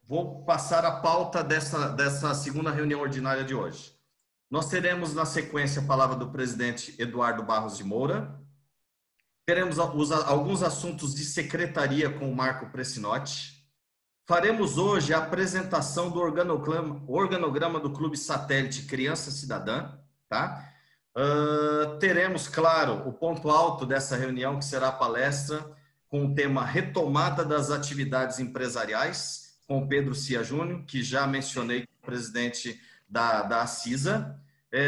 vou passar a pauta dessa segunda reunião ordinária de hoje. Nós teremos, na sequência, a palavra do presidente Eduardo Barros de Moura. Teremos alguns assuntos de secretaria com o Marco Precinotti. Faremos hoje a apresentação do organograma do Clube Satélite Criança Cidadã, tá? Teremos, claro, o ponto alto dessa reunião, que será a palestra com o tema Retomada das Atividades Empresariais, com o Pedro Cia Júnior, que já mencionei, presidente da ACISA.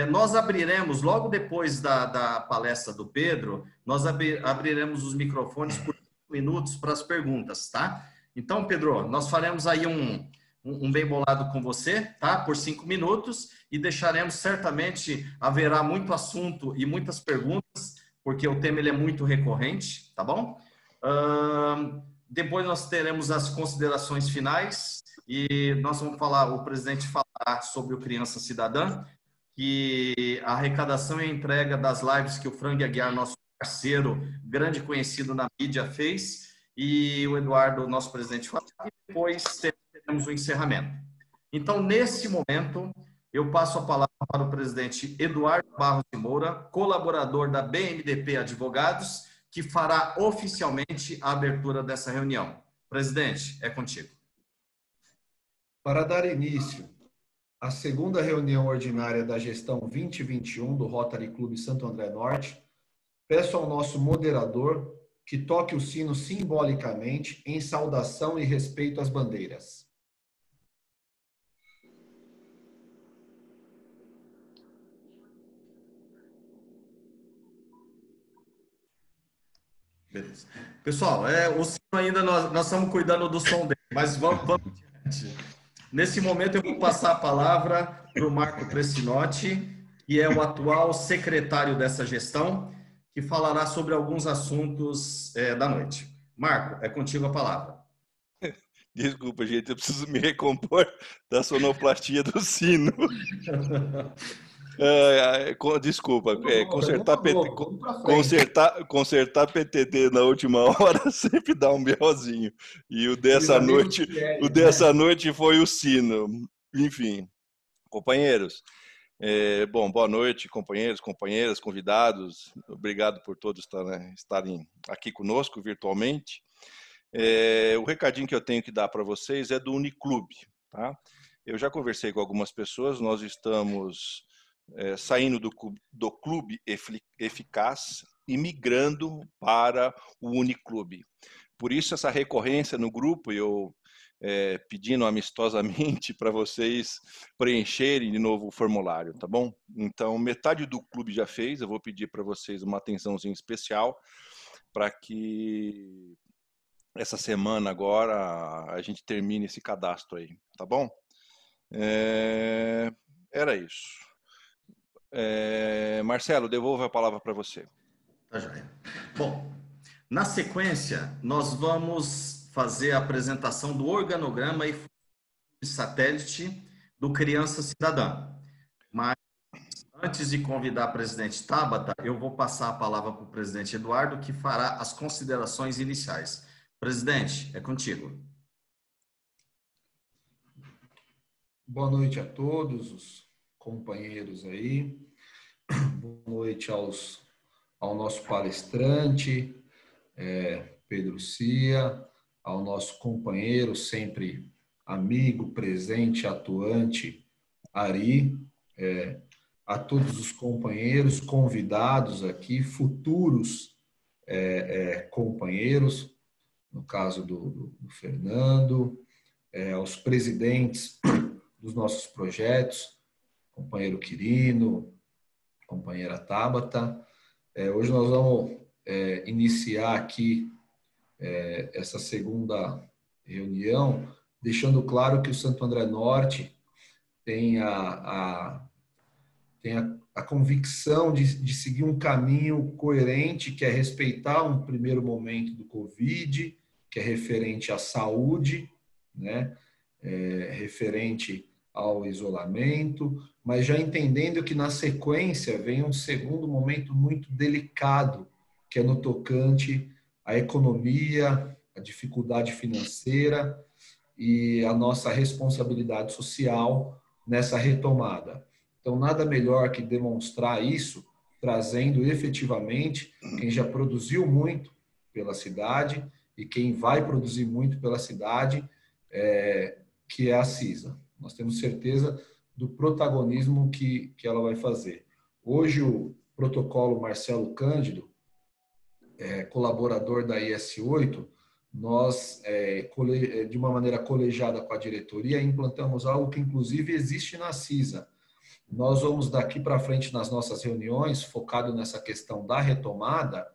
Nós abriremos, logo depois da palestra do Pedro, nós abriremos os microfones por 5 minutos para as perguntas, tá? Então, Pedro, nós faremos aí um bem bolado com você, tá? Por 5 minutos e deixaremos, certamente, haverá muito assunto e muitas perguntas, porque o tema ele é muito recorrente, tá bom? Depois nós teremos as considerações finais e nós vamos falar, o presidente falar sobre o Criança Cidadã, que a arrecadação e a entrega das lives que o Frank Aguiar, nosso parceiro, grande conhecido na mídia, fez, e o Eduardo, nosso presidente, falar, e depois teremos o encerramento. Então, nesse momento, eu passo a palavra para o presidente Eduardo Barros de Moura, colaborador da BMDP Advogados, que fará oficialmente a abertura dessa reunião. Presidente, é contigo. Para dar início à segunda reunião ordinária da gestão 2021 do Rotary Clube Santo André Norte, peço ao nosso moderador que toque o sino simbolicamente em saudação e respeito às bandeiras. Beleza. Pessoal, o sino ainda nós estamos cuidando do som dele, mas vamos adiante. Nesse momento eu vou passar a palavra para o Marco Precinotti, que é o atual secretário dessa gestão, que falará sobre alguns assuntos da noite. Marco, é contigo a palavra. Desculpa, gente, eu preciso me recompor da sonoplastia do sino. Desculpa, consertar PTT na última hora sempre dá um BOzinho. E o dessa noite foi o sino. Enfim, companheiros. Boa noite, companheiros, companheiras, convidados. Obrigado por todos estarem aqui conosco virtualmente. O recadinho que eu tenho que dar para vocês é do Uniclube, tá? Eu já conversei com algumas pessoas, nós estamos saindo do Clube Eficaz e migrando para o Uniclube. Por isso, essa recorrência no grupo, eu pedindo amistosamente para vocês preencherem de novo o formulário, tá bom? Então, metade do clube já fez, eu vou pedir para vocês uma atençãozinha especial para que essa semana agora a gente termine esse cadastro aí, tá bom? Era isso. Marcelo, devolvo a palavra para você. Tá joia. Bom, na sequência, nós vamos fazer a apresentação do organograma e satélite do Criança Cidadã. Mas, antes de convidar a presidente Tabata, eu vou passar a palavra para o presidente Eduardo, que fará as considerações iniciais. Presidente, é contigo. Boa noite a todos os companheiros aí. Boa noite ao nosso palestrante, Pedro Cia, ao nosso companheiro, sempre amigo, presente, atuante, Ari, a todos os companheiros convidados aqui, futuros companheiros, no caso do Fernando, aos presidentes dos nossos projetos, companheiro Quirino, companheira Tabata. Hoje nós vamos iniciar aqui essa segunda reunião, deixando claro que o Santo André Norte tem a convicção de seguir um caminho coerente, que é respeitar um primeiro momento do Covid, que é referente à saúde, né? Referente ao isolamento, mas já entendendo que na sequência vem um segundo momento muito delicado, que é no tocante à economia, à dificuldade financeira e a nossa responsabilidade social nessa retomada. Então, nada melhor que demonstrar isso, trazendo efetivamente quem já produziu muito pela cidade e quem vai produzir muito pela cidade, que é a CISA. Nós temos certeza do protagonismo que ela vai fazer. Hoje, o protocolo Marcelo Cândido, colaborador da IS8, nós, de uma maneira colegiada com a diretoria, implantamos algo que, inclusive, existe na CISA. Nós vamos, daqui para frente, nas nossas reuniões, focado nessa questão da retomada,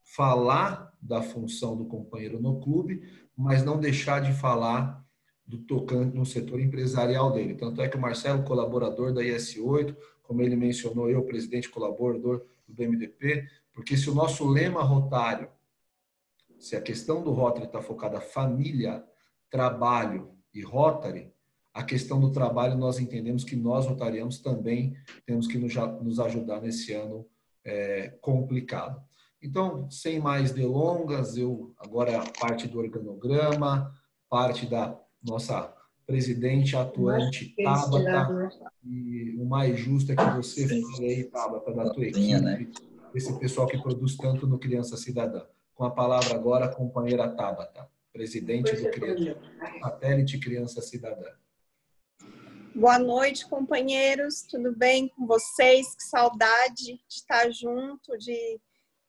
falar da função do companheiro no clube, mas não deixar de falar do tocante no setor empresarial dele. Tanto é que o Marcelo, colaborador da IS8, como ele mencionou, eu, presidente colaborador do BMDP, porque se o nosso lema rotário, se a questão do Rotary está focada família, trabalho e Rotary, a questão do trabalho nós entendemos que nós, rotarianos, também temos que nos ajudar nesse ano complicado. Então, sem mais delongas, agora parte do organograma, parte da nossa presidente atuante, Tabata, e o mais justo é que você fale aí, Tabata, da tua equipe, esse pessoal que produz tanto no Criança Cidadã. Com a palavra agora, a companheira Tabata, presidente do Satélite Criança Cidadã. Boa noite, companheiros, tudo bem com vocês? Que saudade de estar junto, de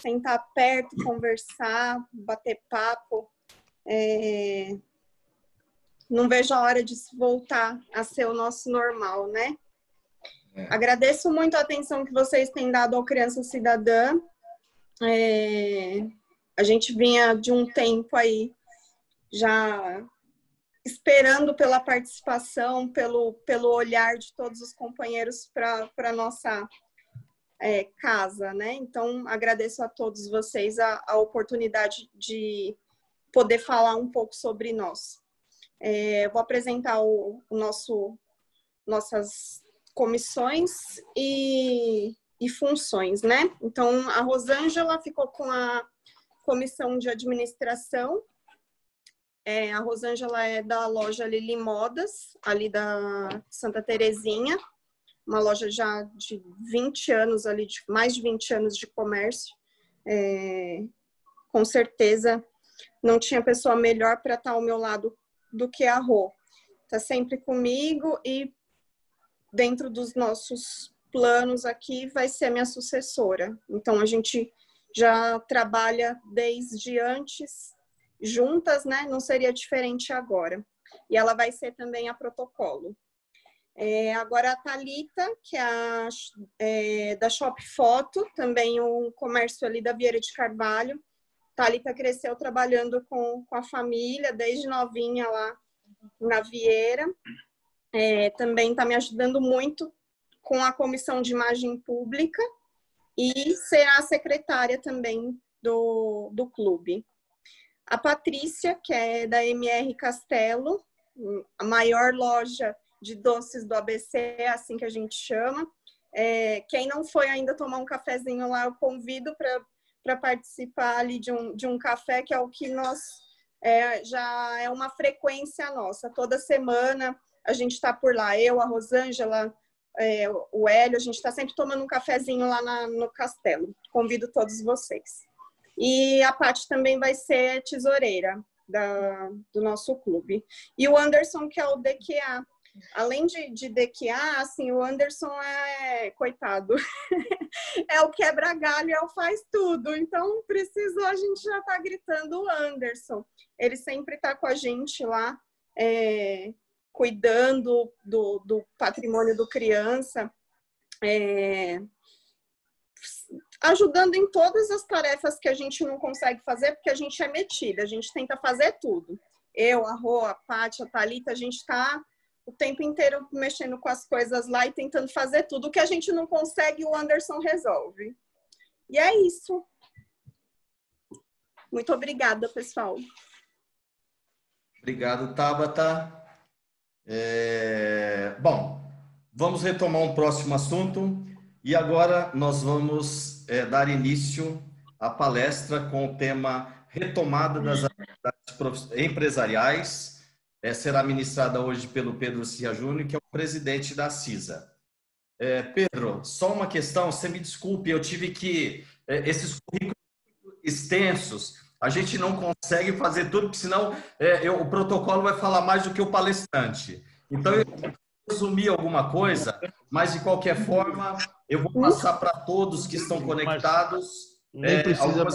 sentar perto, conversar, bater papo. Não vejo a hora de voltar a ser o nosso normal, né? Agradeço muito a atenção que vocês têm dado ao Criança Cidadã. A gente vinha de um tempo aí já esperando pela participação, pelo olhar de todos os companheiros para a nossa casa, né? Então, agradeço a todos vocês a oportunidade de poder falar um pouco sobre nós. Vou apresentar nossas comissões e funções, né? Então, a Rosângela ficou com a comissão de administração. A Rosângela é da loja Lili Modas, ali da Santa Terezinha, uma loja já de 20 anos, ali, de mais de 20 anos de comércio. Com certeza, não tinha pessoa melhor para estar ao meu lado do que a Rô. Está sempre comigo e dentro dos nossos planos aqui vai ser a minha sucessora. Então, a gente já trabalha desde antes, juntas, né? Não seria diferente agora. E ela vai ser também a protocolo. Agora a Thalita, que é da Shop Foto, também um comércio ali da Vieira de Carvalho. Thalita cresceu trabalhando com a família, desde novinha lá na Vieira. Também está me ajudando muito com a comissão de imagem pública e será a secretária também do clube. A Patrícia, que é da MR Castelo, a maior loja de doces do ABC, é assim que a gente chama. Quem não foi ainda tomar um cafezinho lá, eu convido para participar ali de um café, que é o que nós já é uma frequência nossa. Toda semana a gente está por lá. Eu, a Rosângela, o Hélio, a gente está sempre tomando um cafezinho lá no Castelo. Convido todos vocês. E a Paty também vai ser tesoureira do nosso clube. E o Anderson, que é o DQA. Além de DQA, assim, o Anderson coitado, é o quebra-galho, é o faz tudo. Então, precisou, a gente já tá gritando o Anderson. Ele sempre tá com a gente lá, cuidando do patrimônio do criança, ajudando em todas as tarefas que a gente não consegue fazer, porque a gente é metida, a gente tenta fazer tudo. Eu, a Rô, a Paty, a Thalita, a gente tá o tempo inteiro mexendo com as coisas lá e tentando fazer tudo. O que a gente não consegue, o Anderson resolve. E é isso. Muito obrigada, pessoal. Obrigado, Tabata. Bom, vamos retomar um próximo assunto. E agora nós vamos dar início à palestra com o tema Retomada das atividades empresariais. Será ministrada hoje pelo Pedro Cia Júnior, que é o presidente da CISA. Pedro, só uma questão, você me desculpe, eu tive que... esses currículos extensos, a gente não consegue fazer tudo, porque senão o protocolo vai falar mais do que o palestrante. Então, eu resumir alguma coisa, mas de qualquer forma, eu vou passar para todos que estão conectados. Nem precisa.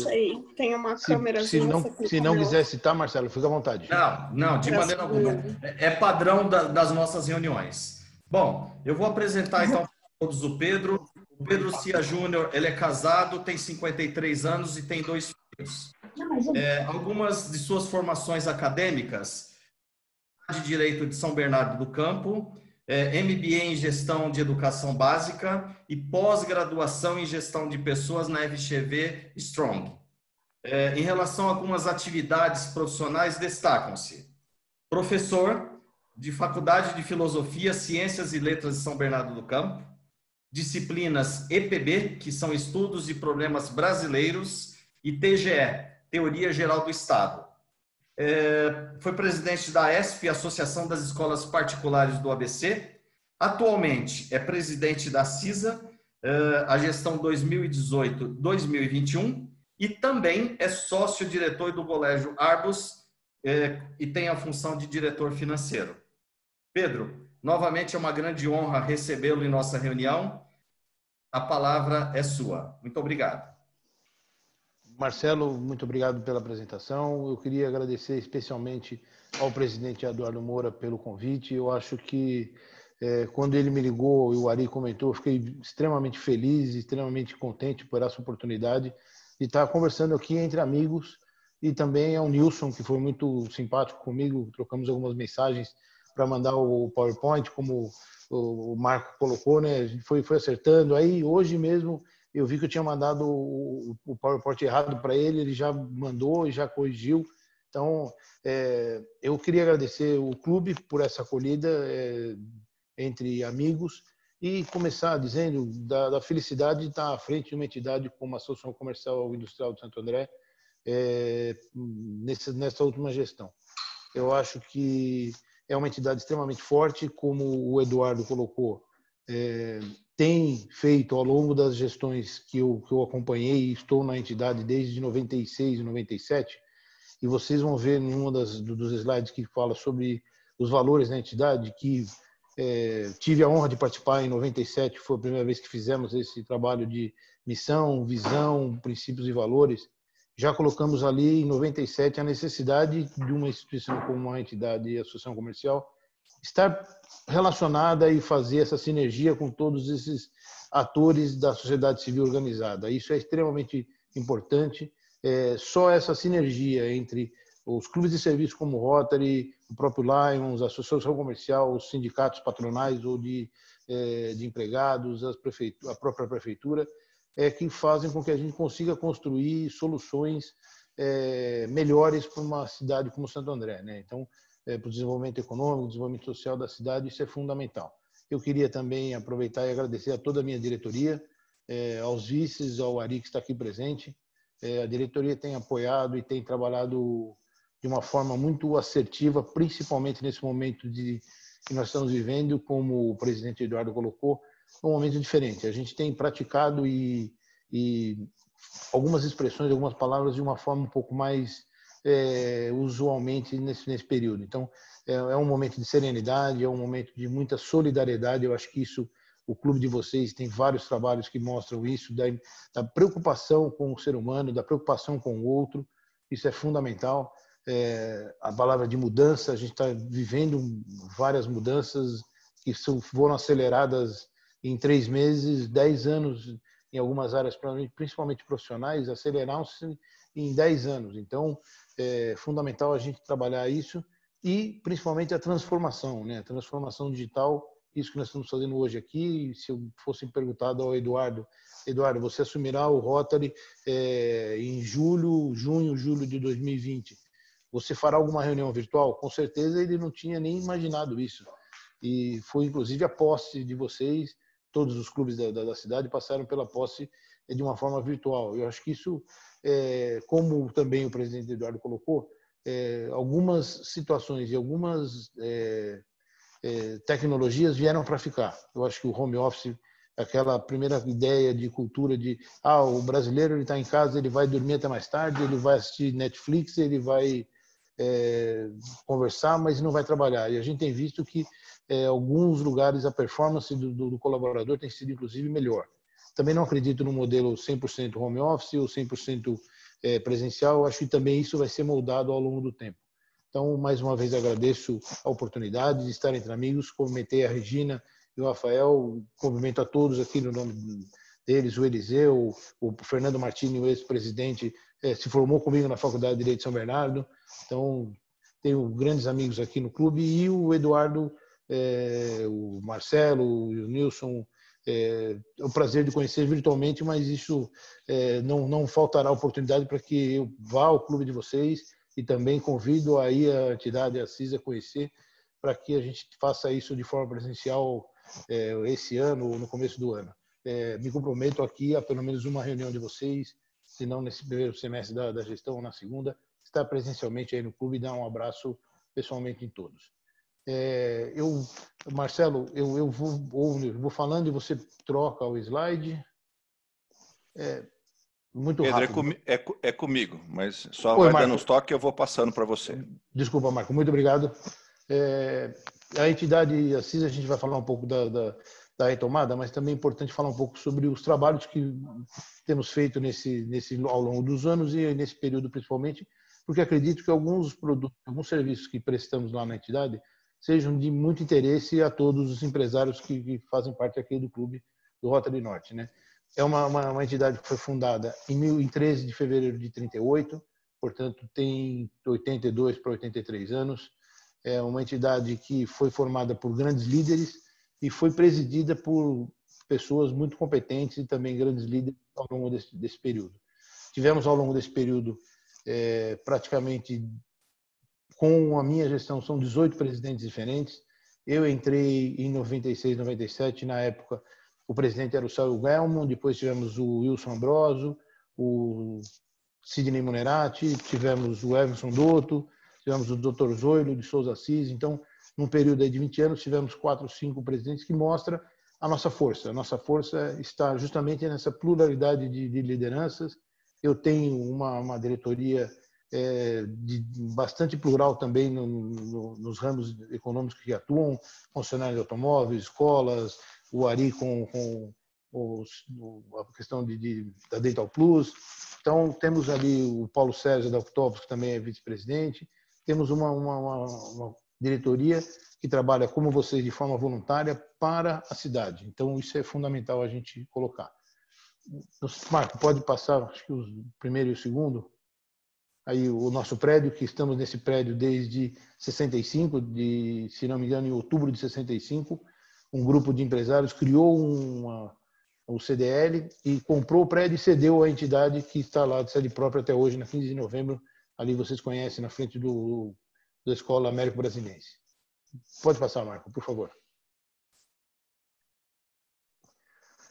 Aí, tem uma câmera. Se não quiser citar, Marcelo, fica à vontade. Não, de maneira alguma. É padrão das nossas reuniões. Bom, eu vou apresentar então para todos o Pedro. O Pedro Cia Júnior, ele é casado, tem 53 anos e tem 2 filhos. Algumas de suas formações acadêmicas: de Direito de São Bernardo do Campo, MBA em Gestão de Educação Básica e pós-graduação em Gestão de Pessoas na FGV Strong. Em relação a algumas atividades profissionais, destacam-se: professor de Faculdade de Filosofia, Ciências e Letras de São Bernardo do Campo, disciplinas EPB, que são Estudos de Problemas Brasileiros, e TGE, Teoria Geral do Estado. Foi presidente da ESP, Associação das Escolas Particulares do ABC. Atualmente é presidente da CISA, a gestão 2018-2021, e também é sócio-diretor do Colégio Arbus e tem a função de diretor financeiro. Pedro, novamente é uma grande honra recebê-lo em nossa reunião. A palavra é sua. Muito obrigado. Marcelo, muito obrigado pela apresentação. Eu queria agradecer especialmente ao presidente Eduardo Moura pelo convite. Eu acho que quando ele me ligou e o Ari comentou, eu fiquei extremamente feliz, extremamente contente por essa oportunidade de estar conversando aqui entre amigos, e também ao Nilson, que foi muito simpático comigo. Trocamos algumas mensagens para mandar o PowerPoint, como o Marco colocou, né? A gente foi acertando. Aí hoje mesmo eu vi que eu tinha mandado o PowerPoint errado para ele, ele já mandou e já corrigiu. Então, eu queria agradecer o clube por essa acolhida entre amigos e começar dizendo da felicidade de estar à frente de uma entidade como a Associação Comercial e Industrial de Santo André nessa última gestão. Eu acho que é uma entidade extremamente forte, como o Eduardo colocou, tem feito ao longo das gestões que eu acompanhei, estou na entidade desde 96 e 97, e vocês vão ver em um dos slides que fala sobre os valores da entidade, que tive a honra de participar em 97, foi a primeira vez que fizemos esse trabalho de missão, visão, princípios e valores. Já colocamos ali em 97 a necessidade de uma instituição como a entidade e a associação comercial estar relacionada e fazer essa sinergia com todos esses atores da sociedade civil organizada. Isso é extremamente importante. Só essa sinergia entre os clubes de serviço como o Rotary, o próprio Lions, a associação comercial, os sindicatos patronais ou de empregados, a própria prefeitura, que fazem com que a gente consiga construir soluções melhores para uma cidade como Santo André, né? Então, para o desenvolvimento econômico, desenvolvimento social da cidade, isso é fundamental. Eu queria também aproveitar e agradecer a toda a minha diretoria, aos vices, ao Ari, que está aqui presente. A diretoria tem apoiado e tem trabalhado de uma forma muito assertiva, principalmente nesse momento que nós estamos vivendo, como o presidente Eduardo colocou, um momento diferente. A gente tem praticado e algumas expressões, algumas palavras de uma forma um pouco mais usualmente nesse período. Então, é um momento de serenidade, é um momento de muita solidariedade. Eu acho que isso, o clube de vocês tem vários trabalhos que mostram isso, da preocupação com o ser humano, da preocupação com o outro. Isso é fundamental. A palavra de mudança, a gente está vivendo várias mudanças que foram aceleradas em 3 meses, 10 anos em algumas áreas, principalmente profissionais, aceleraram-se em 10 anos. Então, é fundamental a gente trabalhar isso e, principalmente, a transformação, né? A transformação digital, isso que nós estamos fazendo hoje aqui. Se eu fosse perguntado ao Eduardo, você assumirá o Rotary em julho de 2020. Você fará alguma reunião virtual? Com certeza ele não tinha nem imaginado isso. E foi, inclusive, a posse de vocês. Todos os clubes da cidade passaram pela posse de uma forma virtual. Eu acho que isso, como também o presidente Eduardo colocou, algumas situações e algumas tecnologias vieram para ficar. Eu acho que o home office, aquela primeira ideia de cultura de o brasileiro ele está em casa, ele vai dormir até mais tarde, ele vai assistir Netflix, ele vai conversar, mas não vai trabalhar. E a gente tem visto que alguns lugares a performance do colaborador tem sido inclusive melhor. Também não acredito no modelo 100% home office ou 100% presencial. Eu acho que também isso vai ser moldado ao longo do tempo. Então, mais uma vez, agradeço a oportunidade de estar entre amigos, cumprimentei a Regina e o Rafael, cumprimento a todos aqui no nome deles, o Eliseu, o Fernando Martini, o ex-presidente, se formou comigo na Faculdade de Direito de São Bernardo, então tenho grandes amigos aqui no clube, e o Eduardo, o Marcelo e o Nilson, é um prazer de conhecer virtualmente, mas isso não faltará oportunidade para que eu vá ao clube de vocês, e também convido aí a entidade, a CIS, a conhecer, para que a gente faça isso de forma presencial esse ano ou no começo do ano. Me comprometo aqui a pelo menos uma reunião de vocês, se não nesse primeiro semestre da gestão ou na segunda, estar presencialmente aí no clube e dar um abraço pessoalmente em todos. Marcelo, eu vou falando e você troca o slide. Muito Pedro, rápido. é comigo, mas só Oi, vai Marco. dando os toques e eu vou passando para você. Desculpa, Marco. Muito obrigado. A entidade Assis, a gente vai falar um pouco da retomada, mas também é importante falar um pouco sobre os trabalhos que temos feito ao longo dos anos e nesse período principalmente, porque acredito que alguns produtos, alguns serviços que prestamos lá na entidade sejam de muito interesse a todos os empresários que fazem parte aqui do clube do Rotary Norte, né? É uma entidade que foi fundada em 13 de fevereiro de 38, portanto tem 82 para 83 anos. É uma entidade que foi formada por grandes líderes e foi presidida por pessoas muito competentes e também grandes líderes ao longo desse período. Tivemos ao longo desse período praticamente, com a minha gestão, são 18 presidentes diferentes. Eu entrei em 96, 97, na época o presidente era o Saul Gelman, depois tivemos o Wilson Ambrosio, o Sidney Munerati, tivemos o Everson Dotto, tivemos o Dr. Zoilo de Souza Assis. Então, num período aí de 20 anos, tivemos 4 ou 5 presidentes, que mostra a nossa força. A nossa força está justamente nessa pluralidade de lideranças. Eu tenho uma diretoria bastante plural também nos ramos econômicos que atuam, funcionários de automóveis, escolas, o Ari com a questão da Dental Plus. Então, temos ali o Paulo Sérgio da Octopus, que também é vice-presidente. Temos uma diretoria que trabalha, como vocês, de forma voluntária para a cidade. Então, isso é fundamental a gente colocar. Marco, pode passar, acho que o primeiro e o segundo. Aí o nosso prédio, que estamos nesse prédio desde 65, se não me engano, em outubro de 65, um grupo de empresários criou o CDL e comprou o prédio e cedeu à entidade que está lá de sede própria até hoje, na 15 de novembro. Ali vocês conhecem, na frente da Escola Américo Brasilense. Pode passar, Marco, por favor.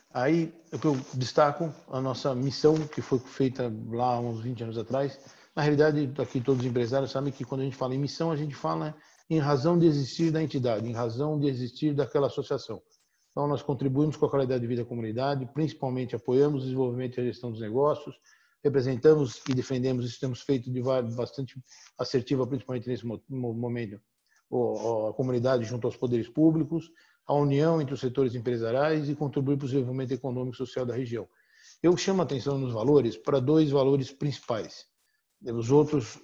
Aí eu destaco a nossa missão, que foi feita lá há uns 20 anos atrás. Na realidade, aqui todos os empresários sabem que quando a gente fala em missão, a gente fala em razão de existir da entidade, em razão de existir daquela associação. Então, nós contribuímos com a qualidade de vida da comunidade, principalmente apoiamos o desenvolvimento e a gestão dos negócios, representamos e defendemos, isso temos feito de bastante assertiva, principalmente nesse momento, a comunidade junto aos poderes públicos, a união entre os setores empresariais e contribuir para o desenvolvimento econômico e social da região. Eu chamo a atenção nos valores para 2 valores principais. Os outros,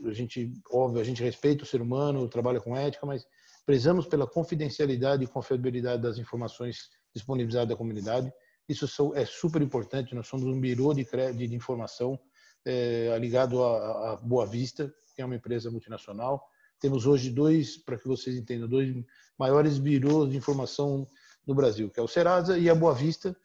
óbvio, a gente respeita o ser humano, trabalha com ética, mas prezamos pela confidencialidade e confiabilidade das informações disponibilizadas à comunidade. Isso é super importante. Nós somos um birô de informação ligado à Boa Vista, que é uma empresa multinacional. Temos hoje para que vocês entendam, 2 maiores birôs de informação no Brasil, que é o Serasa e a Boa Vista,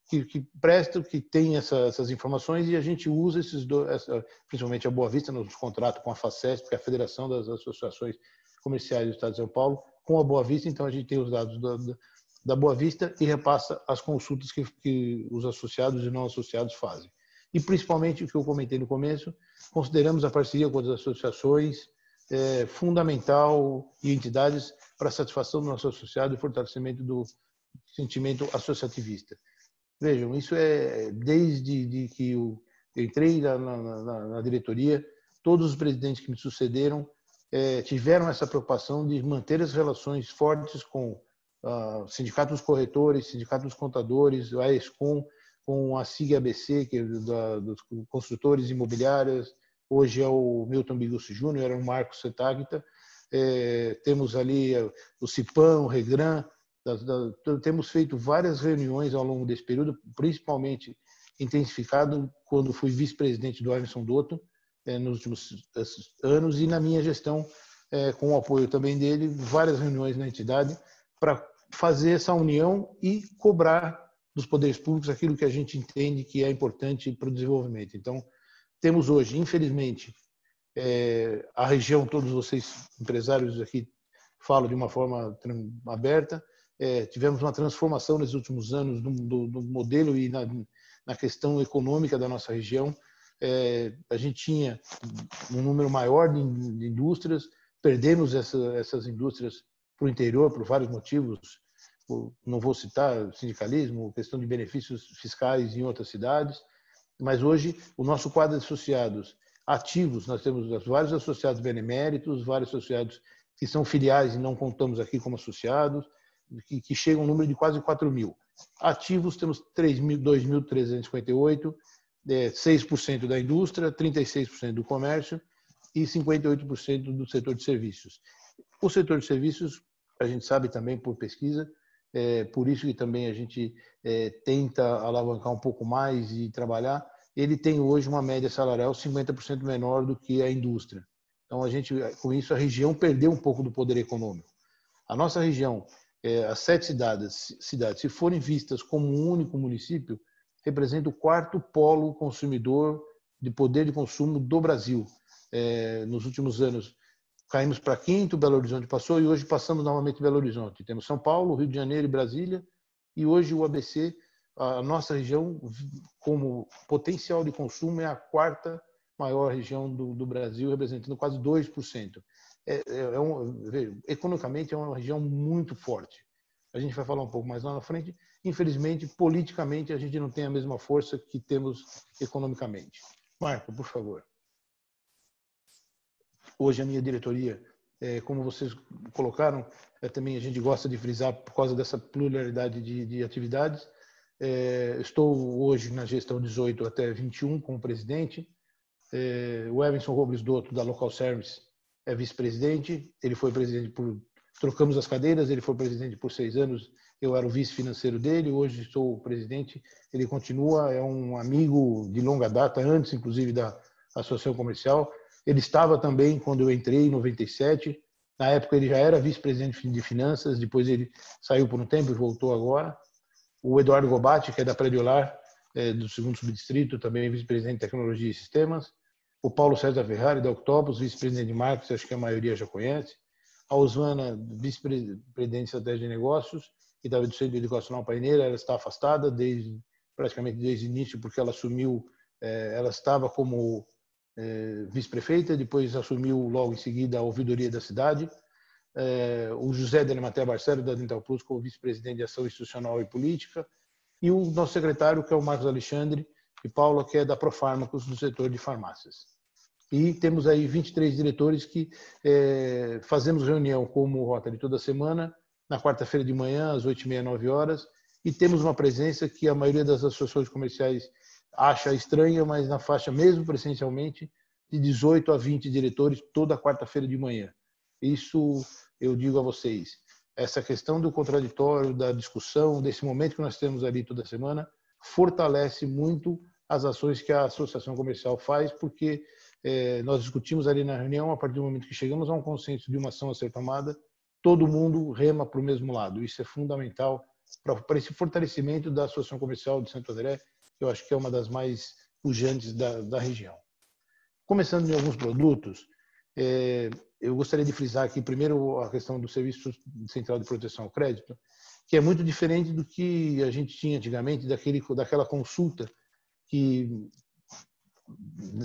que prestam, que tem essas informações, e a gente usa esses dois, principalmente a Boa Vista, nos contratos com a FACESP, que é a Federação das Associações Comerciais do Estado de São Paulo, com a Boa Vista. Então, a gente tem os dados da Boa Vista e repassa as consultas que os associados e não associados fazem. E, principalmente, o que eu comentei no começo, consideramos a parceria com as associações fundamental e entidades para a satisfação do nosso associado e fortalecimento do sentimento associativista. Vejam, isso é desde que eu entrei na diretoria, todos os presidentes que me sucederam tiveram essa preocupação de manter as relações fortes com Sindicato dos Corretores, Sindicato dos Contadores, a ESCOM, com a SIG-ABC, que é dos construtores imobiliários. Hoje é o Milton Bigucci Júnior, era o Marcos Setagita. Temos ali o CIPAM, o Regran. Temos feito várias reuniões ao longo desse período, principalmente intensificado quando fui vice-presidente do Emerson Dotto nos últimos anos, e na minha gestão, com o apoio também dele, várias reuniões na entidade para fazer essa união e cobrar dos poderes públicos aquilo que a gente entende que é importante para o desenvolvimento. Então, temos hoje, infelizmente, a região, todos vocês empresários aqui falam de uma forma aberta, tivemos uma transformação nesses últimos anos do modelo e na questão econômica da nossa região. A gente tinha um número maior de indústrias, perdemos essas indústrias para o interior por vários motivos. Não vou citar sindicalismo, questão de benefícios fiscais em outras cidades, mas hoje o nosso quadro de associados ativos, nós temos vários associados beneméritos, vários associados que são filiais e não contamos aqui como associados, que chegam a um número de quase 4.000. Ativos temos 2.358, 6% da indústria, 36% do comércio e 58% do setor de serviços. O setor de serviços, a gente sabe também por pesquisa, por isso que também a gente tenta alavancar um pouco mais e trabalhar, ele tem hoje uma média salarial 50% menor do que a indústria. Então, com isso, a região perdeu um pouco do poder econômico. A nossa região, as 7 cidades, se forem vistas como um único município, representa o 4º polo consumidor de poder de consumo do Brasil. Nos últimos anos, caímos para 5º, Belo Horizonte passou, e hoje passamos novamente Belo Horizonte. Temos São Paulo, Rio de Janeiro e Brasília, e hoje o ABC, a nossa região, como potencial de consumo, é a 4ª maior região do Brasil, representando quase 2%. Economicamente, é uma região muito forte. A gente vai falar um pouco mais lá na frente. Infelizmente, politicamente, a gente não tem a mesma força que temos economicamente. Marco, por favor. Hoje a minha diretoria, como vocês colocaram, também a gente gosta de frisar por causa dessa pluralidade de atividades. Estou hoje na gestão 18 até 21 como presidente. O Emerson Robles Dotto, da Local Service, é vice-presidente. Ele foi presidente trocamos as cadeiras, ele foi presidente por 6 anos, eu era o vice-financeiro dele, hoje sou o presidente. Ele continua, é um amigo de longa data, antes inclusive da Associação Comercial. Ele estava também quando eu entrei em 97. Na época ele já era vice-presidente de finanças, depois ele saiu por um tempo e voltou agora. O Eduardo Gobatti, que é da Prediolar, do 2º Subdistrito, também vice-presidente de Tecnologia e Sistemas. O Paulo César Ferrari, da Octopus, vice-presidente de Marketing, acho que a maioria já conhece. A Osvana, vice-presidente de Estratégia de Negócios, que estava do Centro Educacional Paineira, ela está afastada praticamente desde o início, porque ela assumiu, ela estava como vice-prefeita, depois assumiu logo em seguida a ouvidoria da cidade. O José Delematé Barcelo, da Dental Plus, como vice-presidente de Ação Institucional e Política, e o nosso secretário, que é o Marcos Alexandre, e Paula, que é da Profármacos, do setor de farmácias. E temos aí 23 diretores que fazemos reunião como Rotary toda semana, na quarta-feira de manhã, às 8h30, 9 horas, e temos uma presença que a maioria das associações comerciais acha estranha, mas na faixa, mesmo presencialmente, de 18 a 20 diretores toda quarta-feira de manhã. Isso, eu digo a vocês, essa questão do contraditório, da discussão, desse momento que nós temos ali toda semana, fortalece muito as ações que a Associação Comercial faz, porque nós discutimos ali na reunião, a partir do momento que chegamos a um consenso de uma ação a ser tomada, todo mundo rema para o mesmo lado. Isso é fundamental para esse fortalecimento da Associação Comercial de Santo André, que eu acho que é uma das mais pujantes da região. Começando em alguns produtos, eu gostaria de frisar aqui primeiro a questão do Serviço Central de Proteção ao Crédito, que é muito diferente do que a gente tinha antigamente, daquela consulta que,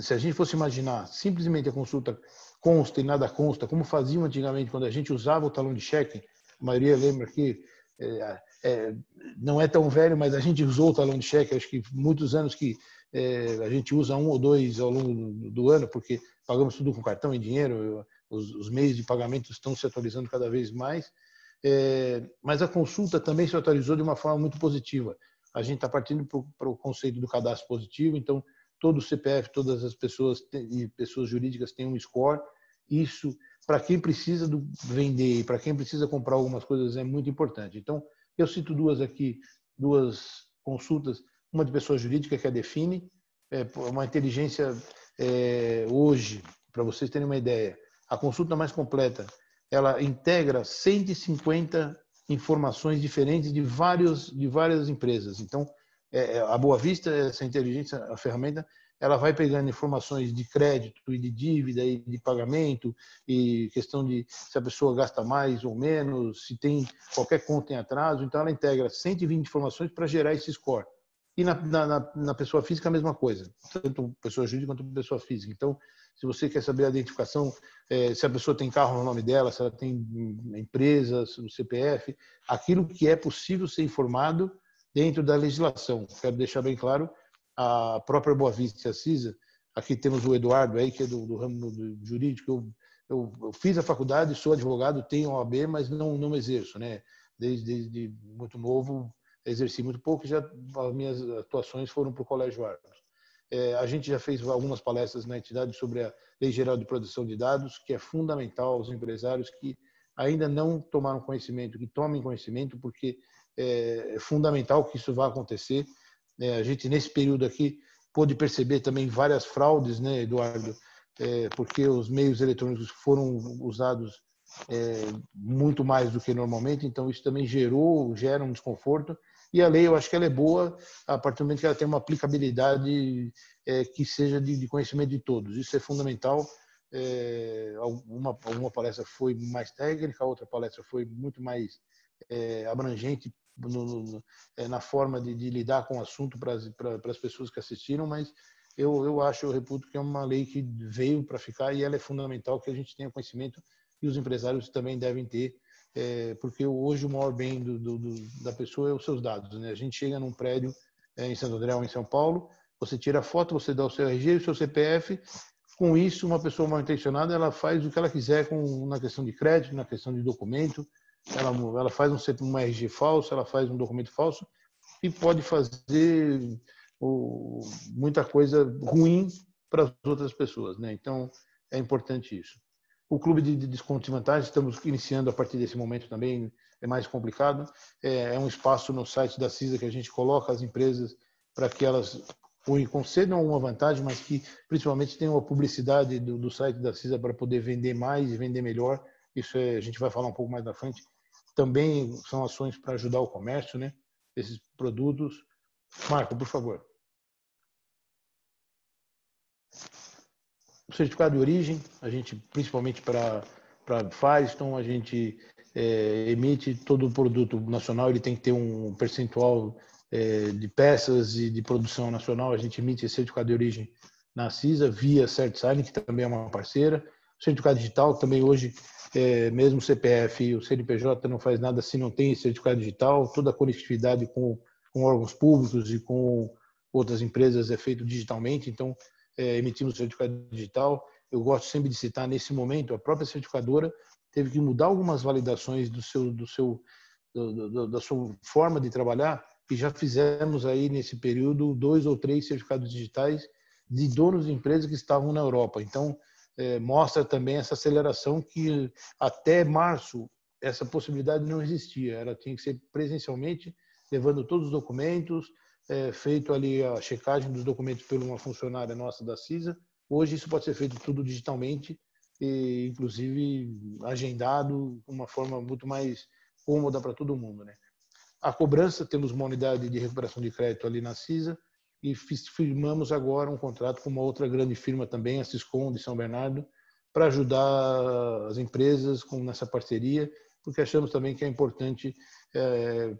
se a gente fosse imaginar simplesmente a consulta consta e nada consta, como faziam antigamente quando a gente usava o talão de cheque. A maioria lembra que não é tão velho, mas a gente usou o talão de cheque, acho que muitos anos que a gente usa 1 ou 2 ao longo do ano, porque pagamos tudo com cartão e dinheiro, os meios de pagamento estão se atualizando cada vez mais, mas a consulta também se atualizou de uma forma muito positiva. A gente está partindo para o conceito do cadastro positivo, então todo o CPF, todas as pessoas e pessoas jurídicas têm um score. Isso, para quem precisa vender, para quem precisa comprar algumas coisas, é muito importante. Então, eu cito duas aqui, duas consultas, uma de pessoa jurídica, que é a Define, uma inteligência hoje, para vocês terem uma ideia, a consulta mais completa, ela integra 150 informações diferentes de várias empresas. Então, a Boa Vista, essa inteligência, a ferramenta, ela vai pegando informações de crédito e de dívida e de pagamento e questão de se a pessoa gasta mais ou menos, se tem qualquer conta em atraso. Então, ela integra 120 informações para gerar esse score. E na pessoa física, a mesma coisa, tanto pessoa jurídica quanto pessoa física. Então, se você quer saber a identificação, se a pessoa tem carro no nome dela, se ela tem empresa, o CPF, aquilo que é possível ser informado dentro da legislação. Quero deixar bem claro, a própria Boa Vista e a CISA, aqui temos o Eduardo, aí, que é do ramo jurídico. Eu fiz a faculdade, sou advogado, tenho OAB, mas não exerço, né? Desde muito novo, exerci muito pouco, já as minhas atuações foram para o Colégio Arcos. A gente já fez algumas palestras na entidade sobre a Lei Geral de Proteção de Dados, que é fundamental aos empresários que ainda não tomaram conhecimento, que tomem conhecimento, porque é fundamental que isso vá acontecer. A gente, nesse período aqui, pôde perceber também várias fraudes, né, Eduardo? Porque os meios eletrônicos foram usados muito mais do que normalmente, então isso também gera um desconforto. E a lei, eu acho que ela é boa a partir do momento que ela tem uma aplicabilidade que seja de conhecimento de todos. Isso é fundamental. Uma palestra foi mais técnica, a outra palestra foi muito mais abrangente na forma de lidar com o assunto para as pessoas que assistiram, mas eu reputo que é uma lei que veio para ficar e ela é fundamental que a gente tenha conhecimento e os empresários também devem ter, porque hoje o maior bem da pessoa é os seus dados, né? A gente chega num prédio em Santo André ou em São Paulo, você tira a foto, você dá o seu RG e o seu CPF, com isso uma pessoa mal intencionada ela faz o que ela quiser na questão de crédito, na questão de documento, ela faz um RG falso, ela faz um documento falso e pode fazer muita coisa ruim para as outras pessoas, né? Então é importante isso. O clube de descontos e vantagens, estamos iniciando a partir desse momento também, é mais complicado. É um espaço no site da CISA que a gente coloca as empresas para que elas concedam uma vantagem, mas que principalmente tenham a publicidade do site da CISA para poder vender mais e vender melhor. Isso a gente vai falar um pouco mais na frente. Também são ações para ajudar o comércio, né? Esses produtos. Marco, por favor. O certificado de origem, a gente, principalmente para Firestone, a gente emite todo o produto nacional, ele tem que ter um percentual de peças e de produção nacional, a gente emite esse certificado de origem na CISA, via CertSign, que também é uma parceira. O certificado digital também hoje, mesmo o CPF e o CNPJ não faz nada se não tem esse certificado digital, toda a conectividade com órgãos públicos e com outras empresas é feito digitalmente, então emitimos o certificado digital. Eu gosto sempre de citar, nesse momento, a própria certificadora teve que mudar algumas validações da sua forma de trabalhar e já fizemos aí, nesse período, 2 ou 3 certificados digitais de donos de empresas que estavam na Europa. Então, mostra também essa aceleração que até março essa possibilidade não existia. Ela tinha que ser presencialmente, levando todos os documentos, feito ali a checagem dos documentos por uma funcionária nossa da CISA. Hoje isso pode ser feito tudo digitalmente e inclusive agendado de uma forma muito mais cômoda para todo mundo, né? A cobrança, temos uma unidade de recuperação de crédito ali na CISA e firmamos agora um contrato com uma outra grande firma também, a Siscom de São Bernardo, para ajudar as empresas nessa parceria, porque achamos também que é importante,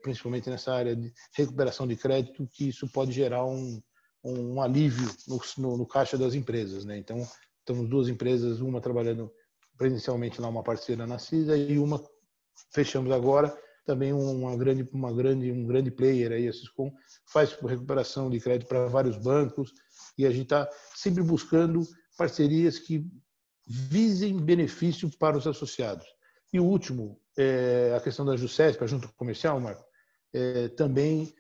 principalmente nessa área de recuperação de crédito, que isso pode gerar um alívio no caixa das empresas, né? Então, estamos 2 empresas, uma trabalhando presencialmente lá, uma parceira na CISA, e uma fechamos agora, também um grande player aí, a Siscom, faz recuperação de crédito para vários bancos, e a gente está sempre buscando parcerias que visem benefício para os associados. E o último, a questão da JUSESP, a Junta Comercial, Marco, também,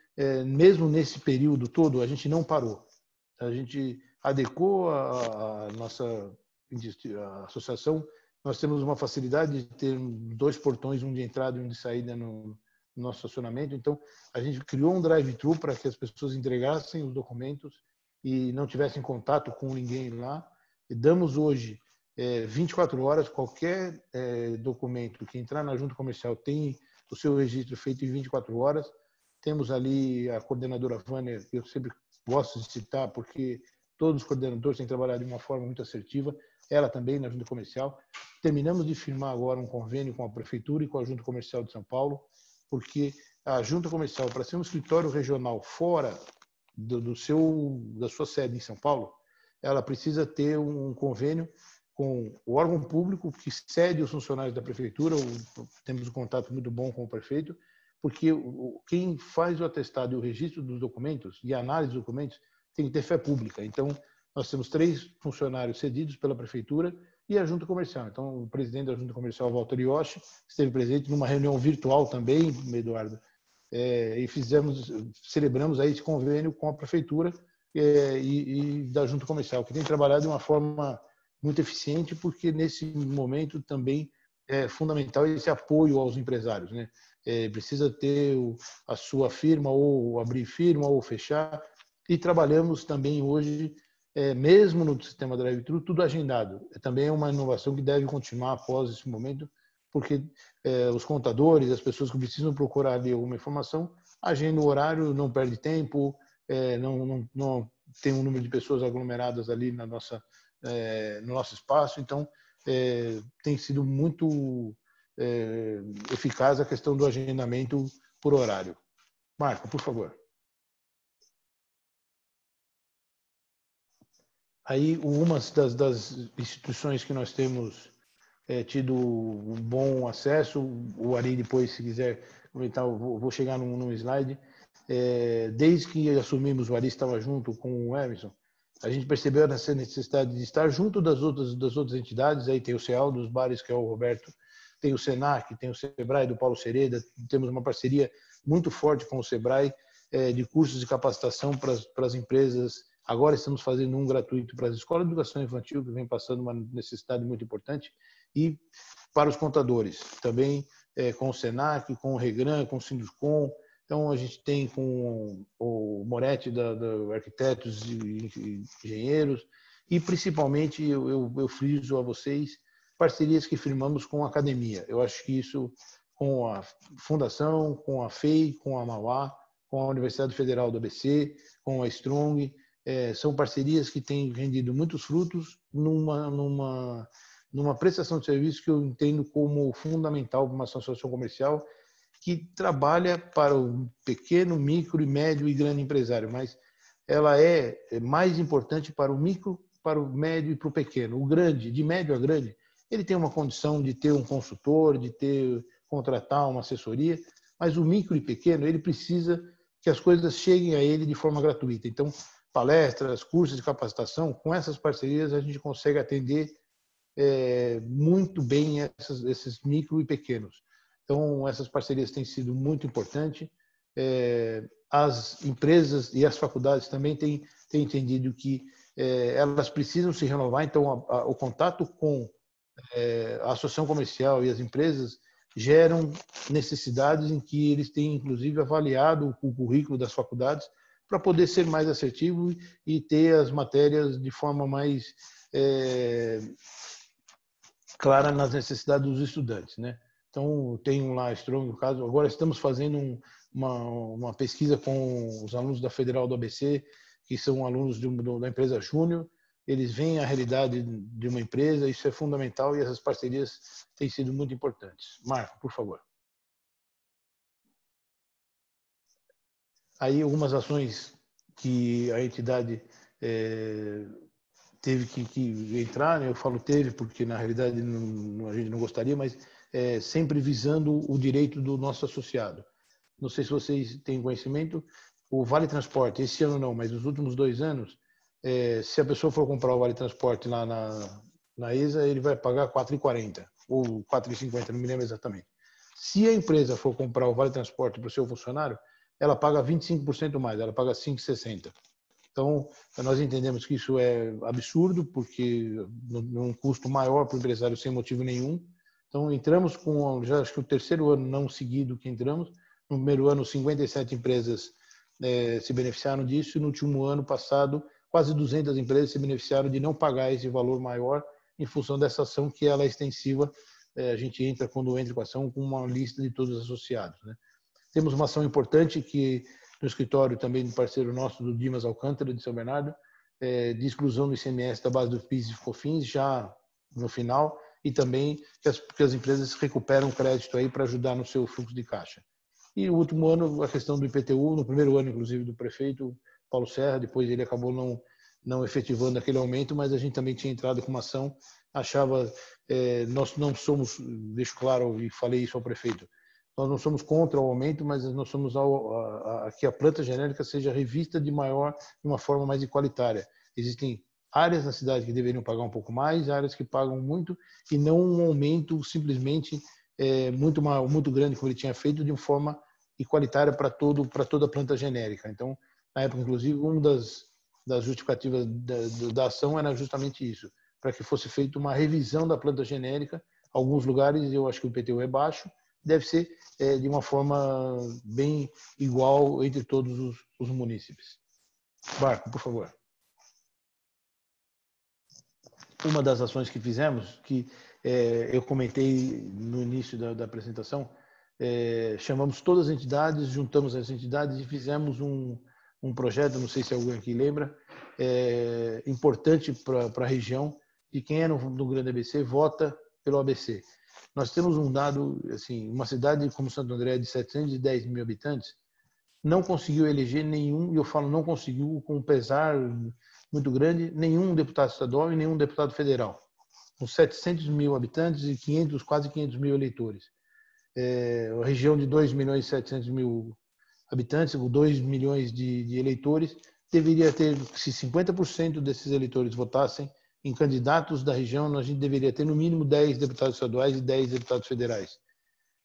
mesmo nesse período todo, a gente não parou. A gente adequou a nossa associação. Nós temos uma facilidade de ter 2 portões, um de entrada e um de saída no nosso estacionamento. Então, a gente criou um drive-thru para que as pessoas entregassem os documentos e não tivessem contato com ninguém lá. E damos hoje 24 horas, qualquer documento que entrar na junta comercial tem o seu registro feito em 24 horas. Temos ali a coordenadora Vânia, que eu sempre gosto de citar, porque todos os coordenadores têm trabalhado de uma forma muito assertiva, ela também na junta comercial. Terminamos de firmar agora um convênio com a Prefeitura e com a Junta Comercial de São Paulo, porque a Junta Comercial, para ser um escritório regional fora da sua sede em São Paulo, ela precisa ter um convênio com o órgão público que cede os funcionários da Prefeitura. Temos um contato muito bom com o prefeito, porque quem faz o atestado e o registro dos documentos e a análise dos documentos tem que ter fé pública. Então, nós temos 3 funcionários cedidos pela Prefeitura e a Junta Comercial. Então, o presidente da Junta Comercial, Walter Yoshi, esteve presente numa reunião virtual também, Eduardo, e celebramos aí esse convênio com a Prefeitura e da Junta Comercial, que tem trabalhado de uma forma muito eficiente, porque nesse momento também é fundamental esse apoio aos empresários, né? Precisa ter a sua firma, ou abrir firma, ou fechar. E trabalhamos também hoje, mesmo no sistema drive-thru, tudo agendado. Também é uma inovação que deve continuar após esse momento, porque os contadores, as pessoas que precisam procurar ali alguma informação, agendam o horário, não perde tempo, não tem um número de pessoas aglomeradas ali no nosso espaço. Então, tem sido muito eficaz a questão do agendamento por horário. Marco, por favor. Aí, uma das instituições que nós temos tido um bom acesso, o Ari depois, se quiser comentar, eu vou chegar num slide. Desde que assumimos, o Ari estava junto com o Emerson, a gente percebeu essa necessidade de estar junto das outras entidades. Aí tem o CEAL dos bares, que é o Roberto, tem o SENAC, tem o SEBRAE do Paulo Sereda, temos uma parceria muito forte com o SEBRAE de cursos de capacitação para as empresas. Agora estamos fazendo um gratuito para as escolas de educação infantil, que vem passando uma necessidade muito importante, e para os contadores, também com o SENAC, com o Regran, com o Sinduscom. Então, a gente tem com o Moretti, da Arquitetos e Engenheiros, e principalmente, eu friso a vocês, parcerias que firmamos com a academia. Eu acho que isso, com a Fundação, com a FEI, com a Mauá, com a Universidade Federal do ABC, com a Strong, são parcerias que têm rendido muitos frutos numa prestação de serviço que eu entendo como fundamental para uma associação comercial que trabalha para o pequeno, micro, médio e grande empresário, mas ela é mais importante para o micro, para o médio e para o pequeno. O grande, de médio a grande, ele tem uma condição de ter um consultor, de contratar uma assessoria, mas o micro e pequeno, ele precisa que as coisas cheguem a ele de forma gratuita. Então, palestras, cursos de capacitação, com essas parcerias a gente consegue atender muito bem esses micro e pequenos. Então, essas parcerias têm sido muito importantes. As empresas e as faculdades também têm entendido que elas precisam se renovar. Então, o contato com a associação comercial e as empresas geram necessidades em que eles têm, inclusive, avaliado o currículo das faculdades para poder ser mais assertivo e ter as matérias de forma mais clara nas necessidades dos estudantes, né? Então, tem um lá, Strong, no caso. Agora estamos fazendo uma pesquisa com os alunos da Federal do ABC, que são alunos da empresa Júnior. Eles veem a realidade de uma empresa, isso é fundamental, e essas parcerias têm sido muito importantes. Marco, por favor. Aí, algumas ações que a entidade teve que entrar, né? Eu falo teve porque na realidade a gente não gostaria, mas sempre visando o direito do nosso associado. Não sei se vocês têm conhecimento, o Vale Transporte, esse ano não, mas nos últimos 2 anos, se a pessoa for comprar o Vale Transporte lá na ESA, ele vai pagar R$ 4,40 ou R$ 4,50, não me lembro exatamente. Se a empresa for comprar o Vale Transporte para o seu funcionário, ela paga 25% mais, ela paga R$ 5,60. Então, nós entendemos que isso é absurdo, porque é um custo maior para o empresário sem motivo nenhum. Então, entramos com, já acho que o 3º ano não seguido que entramos. No primeiro ano, 57 empresas se beneficiaram disso, e no último ano passado, quase 200 empresas se beneficiaram de não pagar esse valor maior em função dessa ação, que ela é extensiva. A gente entra, quando entra com a ação, com uma lista de todos os associados, né? Temos uma ação importante que no escritório também do parceiro nosso, do Dimas Alcântara, de São Bernardo, de exclusão do ICMS da base do PIS e COFINS, já no final, e também que as empresas recuperam crédito aí para ajudar no seu fluxo de caixa. E o último ano, a questão do IPTU, no primeiro ano, inclusive, do prefeito Paulo Serra, depois ele acabou não efetivando aquele aumento, mas a gente também tinha entrado com uma ação, achava, nós não somos, deixo claro e falei isso ao prefeito, nós não somos contra o aumento, mas nós somos que a planta genérica seja revista de uma forma mais igualitária. Existem áreas na cidade que deveriam pagar um pouco mais, áreas que pagam muito, e não um aumento simplesmente muito grande, como ele tinha feito, de uma forma igualitária para toda a planta genérica. Então, na época, inclusive, uma das justificativas da ação era justamente isso, para que fosse feita uma revisão da planta genérica. Alguns lugares, eu acho que o IPTU é baixo, deve ser de uma forma bem igual entre todos os munícipes. Marco, por favor. Uma das ações que fizemos, que eu comentei no início da apresentação, chamamos todas as entidades, juntamos as entidades e fizemos um projeto, não sei se alguém aqui lembra, importante para a região, de quem é no Grande ABC vota pelo ABC. Nós temos um dado, assim, uma cidade como Santo André, de 710 mil habitantes, não conseguiu eleger nenhum, e eu falo não conseguiu com um pesar muito grande, nenhum deputado estadual e nenhum deputado federal. Com 700 mil habitantes e quase 500 mil eleitores. A região de 2 milhões e 700 mil habitantes, com 2 milhões de eleitores, deveria ter, se 50% desses eleitores votassem em candidatos da região, a gente deveria ter no mínimo 10 deputados estaduais e 10 deputados federais.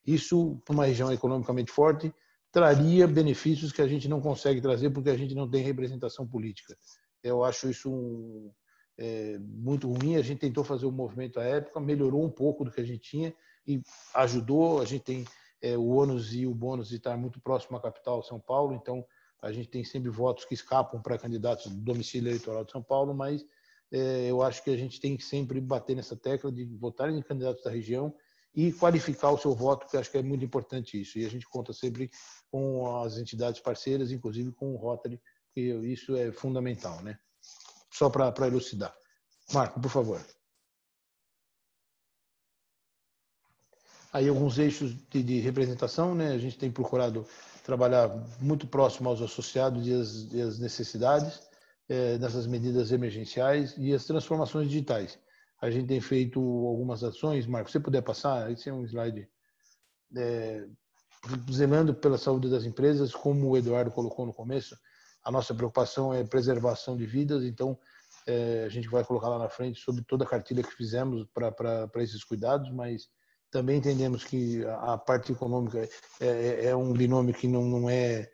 Isso, para uma região economicamente forte, traria benefícios que a gente não consegue trazer porque a gente não tem representação política. Eu acho isso muito ruim. A gente tentou fazer um movimento à época, melhorou um pouco do que a gente tinha e ajudou. A gente tem o ônus e o bônus de estar muito próximo à capital, São Paulo, então a gente tem sempre votos que escapam para candidatos do domicílio eleitoral de São Paulo, mas eu acho que a gente tem que sempre bater nessa tecla de votar em candidatos da região e qualificar o seu voto, que eu acho que é muito importante isso. E a gente conta sempre com as entidades parceiras, inclusive com o Rotary, que isso é fundamental, né? Só para elucidar. Marco, por favor. Aí alguns eixos de representação, né? A gente tem procurado trabalhar muito próximo aos associados e às necessidades nessas medidas emergenciais e as transformações digitais. A gente tem feito algumas ações. Marco, se você puder passar, esse é um slide zelando pela saúde das empresas, como o Eduardo colocou no começo. A nossa preocupação é preservação de vidas, então a gente vai colocar lá na frente sobre toda a cartilha que fizemos para esses cuidados, mas também entendemos que a parte econômica é um binômio que não é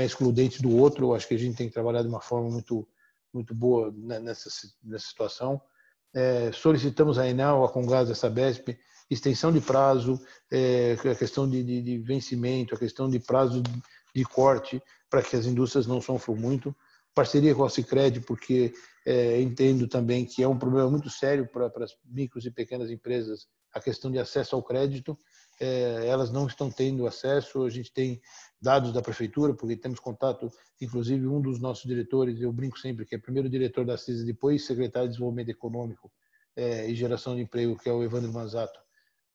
excludente do outro. Eu acho que a gente tem que trabalhar de uma forma muito boa nessa situação. Solicitamos a Enel, a Comgás, a Sabesp, extensão de prazo, a questão de vencimento, a questão de prazo de corte, para que as indústrias não sofram muito. Parceria com a Sicredi, porque entendo também que é um problema muito sério para as micros e pequenas empresas, a questão de acesso ao crédito. Elas não estão tendo acesso. A gente tem dados da prefeitura, porque temos contato, inclusive um dos nossos diretores, eu brinco sempre que é primeiro diretor da CISA, depois secretário de Desenvolvimento Econômico e Geração de Emprego, que é o Evandro Manzato,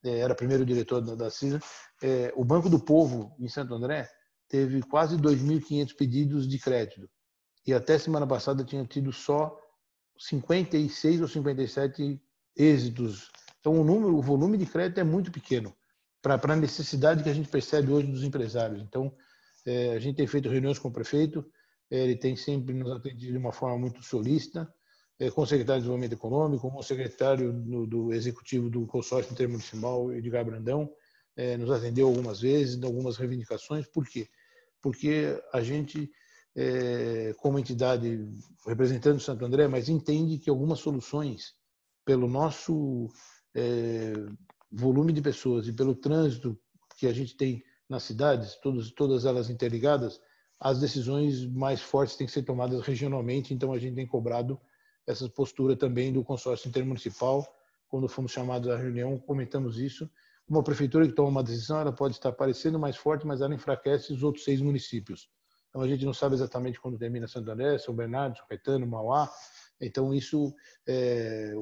era primeiro diretor da CISA. O Banco do Povo, em Santo André, teve quase 2.500 pedidos de crédito. E até semana passada tinha tido só 56 ou 57 êxitos. Então, o volume de crédito é muito pequeno para a necessidade que a gente percebe hoje dos empresários. Então, a gente tem feito reuniões com o prefeito, ele tem sempre nos atendido de uma forma muito solícita, com o secretário de Desenvolvimento Econômico, com o secretário do executivo do consórcio intermunicipal, Edgar Brandão, nos atendeu algumas vezes, de algumas reivindicações. Por quê? Porque a gente, como entidade representando Santo André, mas entende que algumas soluções, pelo nosso volume de pessoas e pelo trânsito que a gente tem nas cidades, todas elas interligadas, as decisões mais fortes têm que ser tomadas regionalmente. Então, a gente tem cobrado essa postura também do consórcio intermunicipal. Quando fomos chamados à reunião, comentamos isso. Uma prefeitura que toma uma decisão, ela pode estar parecendo mais forte, mas ela enfraquece os outros 6 municípios. Então, a gente não sabe exatamente quando termina Santo André, São Bernardo, São Caetano, Mauá. Então, isso,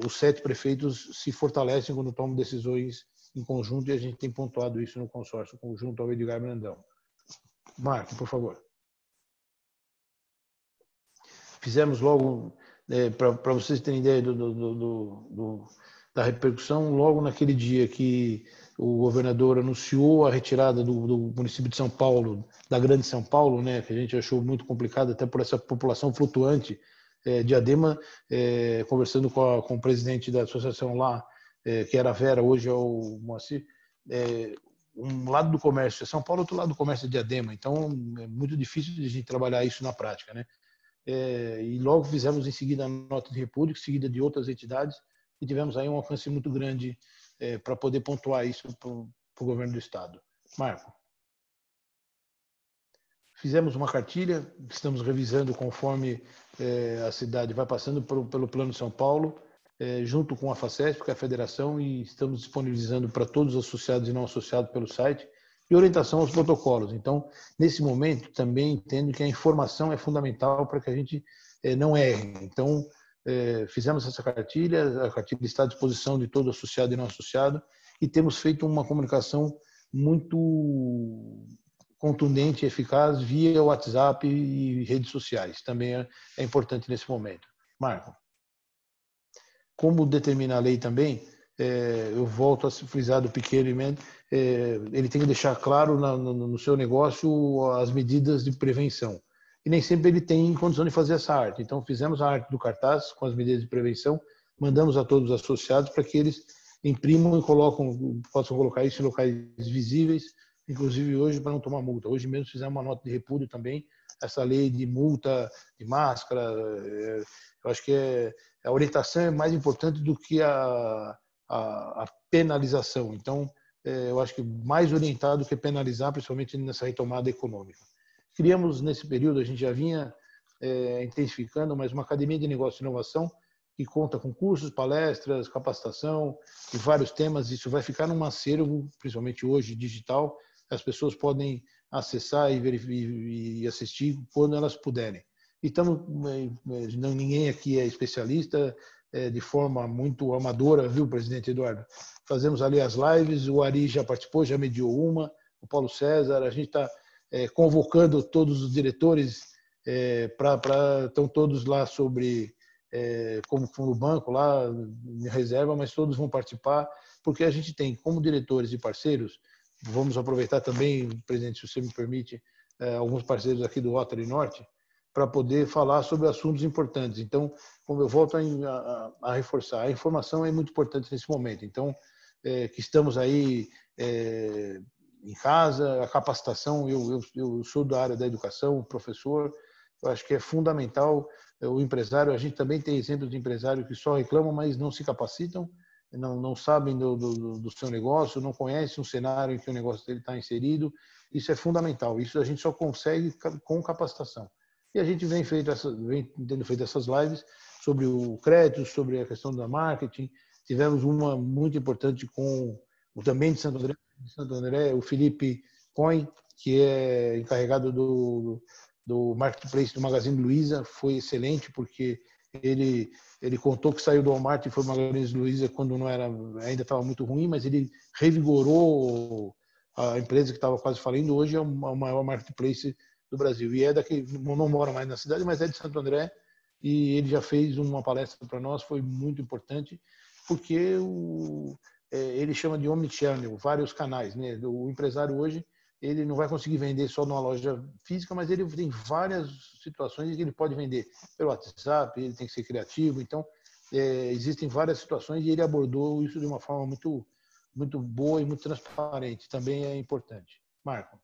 os 7 prefeitos se fortalecem quando tomam decisões em conjunto, e a gente tem pontuado isso no consórcio conjunto ao Edgar Brandão. Marco, por favor. Fizemos logo, para vocês terem ideia da repercussão, logo naquele dia que o governador anunciou a retirada do município de São Paulo, da Grande São Paulo, né, que a gente achou muito complicado, até por essa população flutuante. Diadema, conversando com o presidente da associação lá, que era a Vera, hoje é o Moacir, um lado do comércio é São Paulo, outro lado do comércio é Diadema. Então, é muito difícil de a gente trabalhar isso na prática, né? E logo fizemos em seguida a nota de repúdio, seguida de outras entidades, e tivemos aí um alcance muito grande para poder pontuar isso para o governo do Estado. Marco. Fizemos uma cartilha, estamos revisando conforme a cidade vai passando pelo Plano São Paulo, junto com a FACESP, que é a federação, e estamos disponibilizando para todos os associados e não associados pelo site, e orientação aos protocolos. Então, nesse momento, também entendo que a informação é fundamental para que a gente não erre. Então, fizemos essa cartilha, a cartilha está à disposição de todo associado e não associado, e temos feito uma comunicação muito contundente e eficaz via WhatsApp e redes sociais. Também é importante nesse momento. Marco. Como determina a lei também, eu volto a frisar do pequeno e médio, ele tem que deixar claro no seu negócio as medidas de prevenção. E nem sempre ele tem condição de fazer essa arte. Então, fizemos a arte do cartaz com as medidas de prevenção, mandamos a todos os associados para que eles imprimam e possam colocar isso em locais visíveis, inclusive hoje para não tomar multa. Hoje mesmo fizemos uma nota de repúdio também, essa lei de multa, de máscara. Eu acho que a orientação é mais importante do que a penalização. Então, eu acho que mais orientado que penalizar, principalmente nessa retomada econômica. Criamos nesse período, a gente já vinha intensificando, mas uma academia de negócio e inovação que conta com cursos, palestras, capacitação e vários temas. Isso vai ficar num acervo, principalmente hoje, digital. As pessoas podem acessar e assistir quando elas puderem. Então, ninguém aqui é especialista, de forma muito amadora, viu, presidente Eduardo? Fazemos ali as lives, o Ari já participou, já mediou uma, o Paulo César, a gente está convocando todos os diretores, estão todos lá sobre, como no banco, lá em reserva, mas todos vão participar, porque a gente tem, como diretores e parceiros, vamos aproveitar também, presidente, se você me permite, alguns parceiros aqui do Rotary Norte, para poder falar sobre assuntos importantes. Então, como eu volto a reforçar, a informação é muito importante nesse momento. Então, que estamos aí em casa, a capacitação, eu sou da área da educação, professor, eu acho que é fundamental. O empresário, a gente também tem exemplos de empresários que só reclamam, mas não se capacitam, não sabem do seu negócio, não conhecem um cenário em que o negócio dele está inserido. Isso é fundamental. Isso a gente só consegue com capacitação. E a gente vem tendo feito essas lives sobre o crédito, sobre a questão da marketing. Tivemos uma muito importante com o também de Santo André, o Felipe Coin, que é encarregado do marketplace do Magazine Luiza. Foi excelente, porque ele contou que saiu do Walmart e foi para o Magazine Luiza quando ainda estava muito ruim, mas ele revigorou a empresa que estava quase falindo. Hoje é o maior marketplace do Brasil. E é daqui, não mora mais na cidade, mas é de Santo André, e ele já fez uma palestra para nós, foi muito importante, porque ele chama de omnichannel, vários canais, né? O empresário hoje, ele não vai conseguir vender só numa loja física, mas ele tem várias situações que ele pode vender pelo WhatsApp, ele tem que ser criativo. Então, existem várias situações e ele abordou isso de uma forma muito, muito boa e muito transparente. Também é importante. Marco.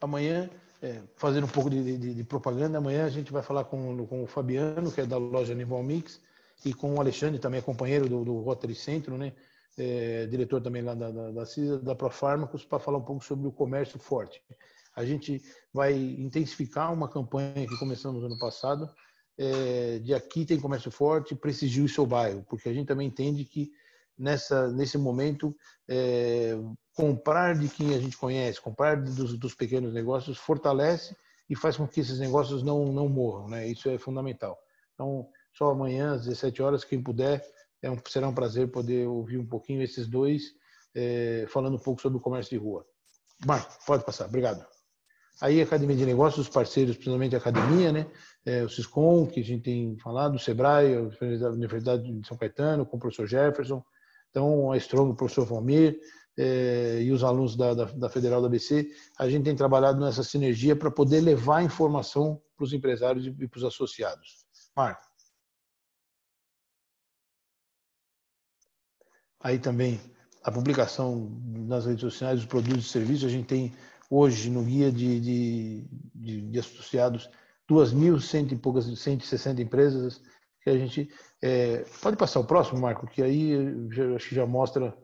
Amanhã, fazendo um pouco de propaganda, amanhã a gente vai falar com o Fabiano, que é da loja Nival Mix, e com o Alexandre, também é companheiro do Rotary Centro, né? Diretor também lá da CISA, da Profármacos, para falar um pouco sobre o comércio forte. A gente vai intensificar uma campanha que começamos ano passado, de aqui tem comércio forte, prestigie o seu bairro, porque a gente também entende que nesse momento, comprar de quem a gente conhece, comprar dos pequenos negócios, fortalece e faz com que esses negócios não morram, né? Isso é fundamental. Então, só amanhã, às 17 horas, quem puder, será um prazer poder ouvir um pouquinho esses dois, falando um pouco sobre o comércio de rua. Marco, pode passar. Obrigado. Aí, a Academia de Negócios, os parceiros, principalmente a Academia, né? O Siscom, que a gente tem falado, o Sebrae, a Universidade de São Caetano, com o professor Jefferson, então, a Strong, o professor Valmir, e os alunos da Federal da ABC, a gente tem trabalhado nessa sinergia para poder levar informação para os empresários e para os associados. Marco. Aí também a publicação nas redes sociais dos produtos e serviços. A gente tem hoje no guia de associados 2.100 e poucas, 160 empresas que a gente... pode passar o próximo, Marco, que aí acho que já mostra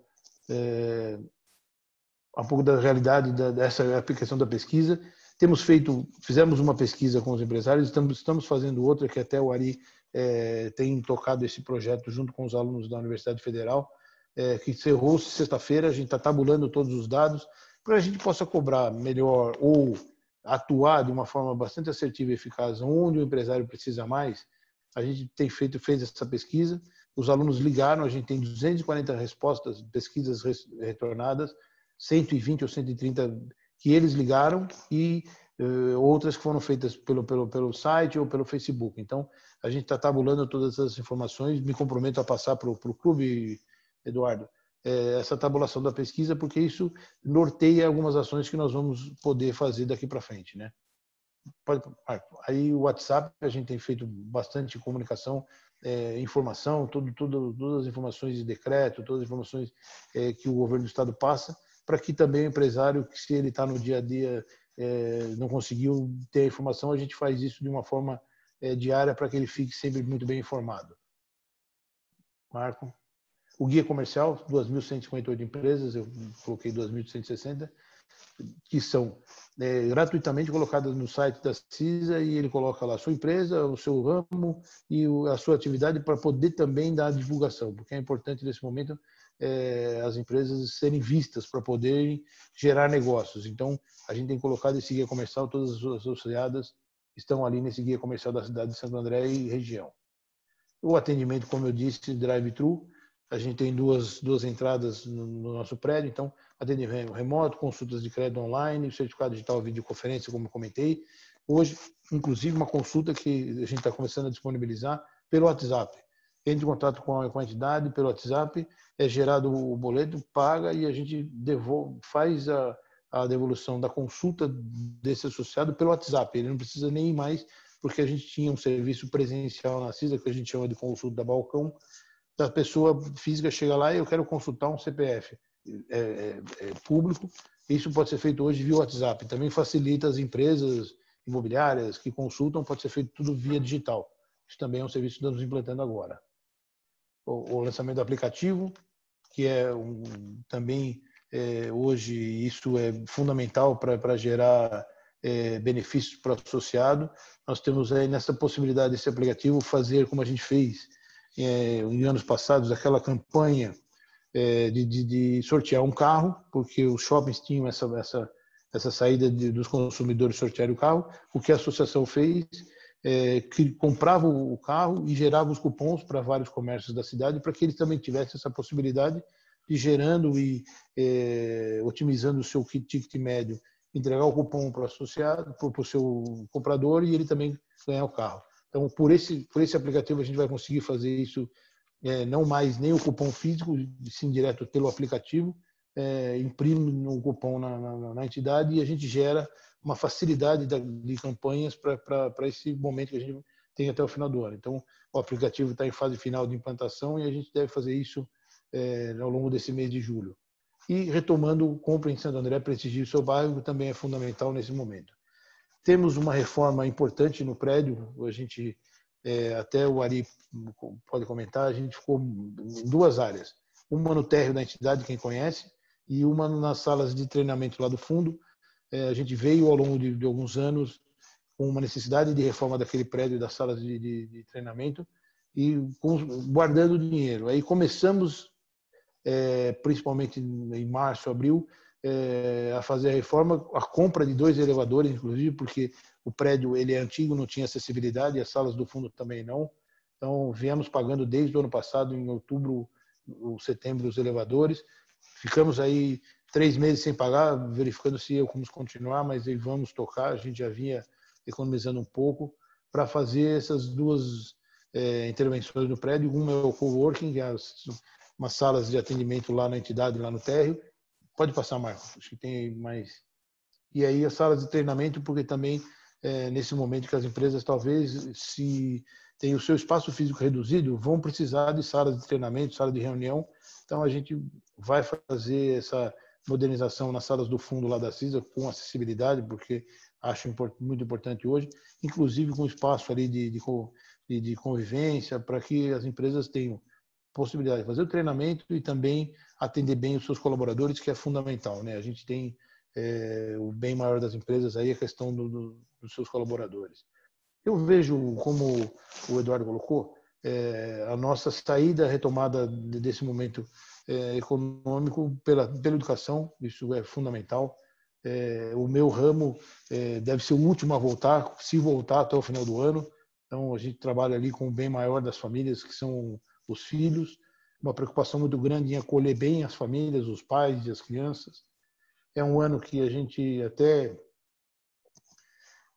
um pouco da realidade dessa aplicação da pesquisa. Fizemos uma pesquisa com os empresários, estamos fazendo outra, que até o Ari tem tocado esse projeto junto com os alunos da Universidade Federal, que encerrou-se sexta-feira. A gente está tabulando todos os dados para a gente possa cobrar melhor ou atuar de uma forma bastante assertiva e eficaz onde o empresário precisa mais. A gente fez essa pesquisa, os alunos ligaram, a gente tem 240 respostas, pesquisas retornadas, 120 ou 130 que eles ligaram e outras que foram feitas pelo site ou pelo Facebook. Então, a gente está tabulando todas essas informações, me comprometo a passar para o clube, Eduardo, essa tabulação da pesquisa, porque isso norteia algumas ações que nós vamos poder fazer daqui para frente, né? Aí o WhatsApp, a gente tem feito bastante comunicação, informação, todas as informações de decreto, todas as informações que o governo do estado passa, para que também o empresário, que se ele está no dia a dia, não conseguiu ter a informação, a gente faz isso de uma forma diária para que ele fique sempre muito bem informado. Marco. O guia comercial, 2.158 empresas, eu coloquei 2.160, que são gratuitamente colocadas no site da CISA, e ele coloca lá a sua empresa, o seu ramo e a sua atividade para poder também dar divulgação, porque é importante nesse momento as empresas serem vistas para poderem gerar negócios. Então, a gente tem colocado esse guia comercial, todas as associadas estão ali nesse guia comercial da cidade de Santo André e região. O atendimento, como eu disse, drive-thru. A gente tem duas entradas no nosso prédio, então atendimento remoto, consultas de crédito online, certificado digital, videoconferência, como eu comentei. Hoje, inclusive, uma consulta que a gente está começando a disponibilizar pelo WhatsApp. Entre em contato com a entidade pelo WhatsApp, é gerado o boleto, paga e a gente faz a devolução da consulta desse associado pelo WhatsApp. Ele não precisa nem ir mais, porque a gente tinha um serviço presencial na CISA, que a gente chama de consulta da balcão. A pessoa física chega lá e eu quero consultar um CPF público. Isso pode ser feito hoje via WhatsApp. Também facilita as empresas imobiliárias que consultam, pode ser feito tudo via digital. Isso também é um serviço que estamos implantando agora. O lançamento do aplicativo, que também hoje isso é fundamental para gerar benefícios para o associado. Nós temos aí nessa possibilidade desse aplicativo fazer como a gente fez em anos passados, aquela campanha de sortear um carro, porque os shoppings tinham essa saída dos consumidores sortearem o carro. O que a associação fez que comprava o carro e gerava os cupons para vários comércios da cidade, para que eles também tivessem essa possibilidade de gerando e otimizando o seu ticket médio, entregar o cupom para o associado, para o seu comprador e ele também ganhar o carro. Então, por esse aplicativo, a gente vai conseguir fazer isso, não mais nem o cupom físico, sim direto pelo aplicativo, imprime o cupom na entidade e a gente gera uma facilidade de campanhas para esse momento que a gente tem até o final do ano. Então, o aplicativo está em fase final de implantação e a gente deve fazer isso ao longo desse mês de julho. E retomando, compra em Santo André, prestigie o seu bairro, que também é fundamental nesse momento. Temos uma reforma importante no prédio, a gente, até o Ari pode comentar, a gente ficou em duas áreas. Uma no térreo da entidade, quem conhece, e uma nas salas de treinamento lá do fundo. A gente veio ao longo de alguns anos com uma necessidade de reforma daquele prédio, das salas de treinamento, e guardando dinheiro. Aí começamos, principalmente em março, abril, a fazer a reforma, a compra de 2 elevadores, inclusive, porque o prédio ele é antigo, não tinha acessibilidade, e as salas do fundo também não. Então, viemos pagando desde o ano passado, em outubro ou setembro, os elevadores. Ficamos aí 3 meses sem pagar, verificando se vamos continuar, mas aí vamos tocar. A gente já vinha economizando um pouco para fazer essas 2 intervenções no prédio. Uma é o coworking, que é umas salas de atendimento lá na entidade, lá no térreo. Pode passar, Marcos, acho que tem mais. E aí as salas de treinamento, porque também nesse momento que as empresas talvez, se tem o seu espaço físico reduzido, vão precisar de salas de treinamento, sala de reunião. Então a gente vai fazer essa modernização nas salas do fundo lá da CISA com acessibilidade, porque acho muito importante hoje, inclusive com espaço ali de convivência, para que as empresas tenham possibilidade de fazer o treinamento e também atender bem os seus colaboradores, que é fundamental, né? A gente tem o bem maior das empresas aí, a questão dos seus colaboradores. Eu vejo, como o Eduardo colocou, a nossa saída, a retomada desse momento econômico pela educação, isso é fundamental. O meu ramo deve ser o último a voltar, se voltar até o final do ano. Então, a gente trabalha ali com o bem maior das famílias, que são os filhos, uma preocupação muito grande em acolher bem as famílias, os pais e as crianças. É um ano que a gente até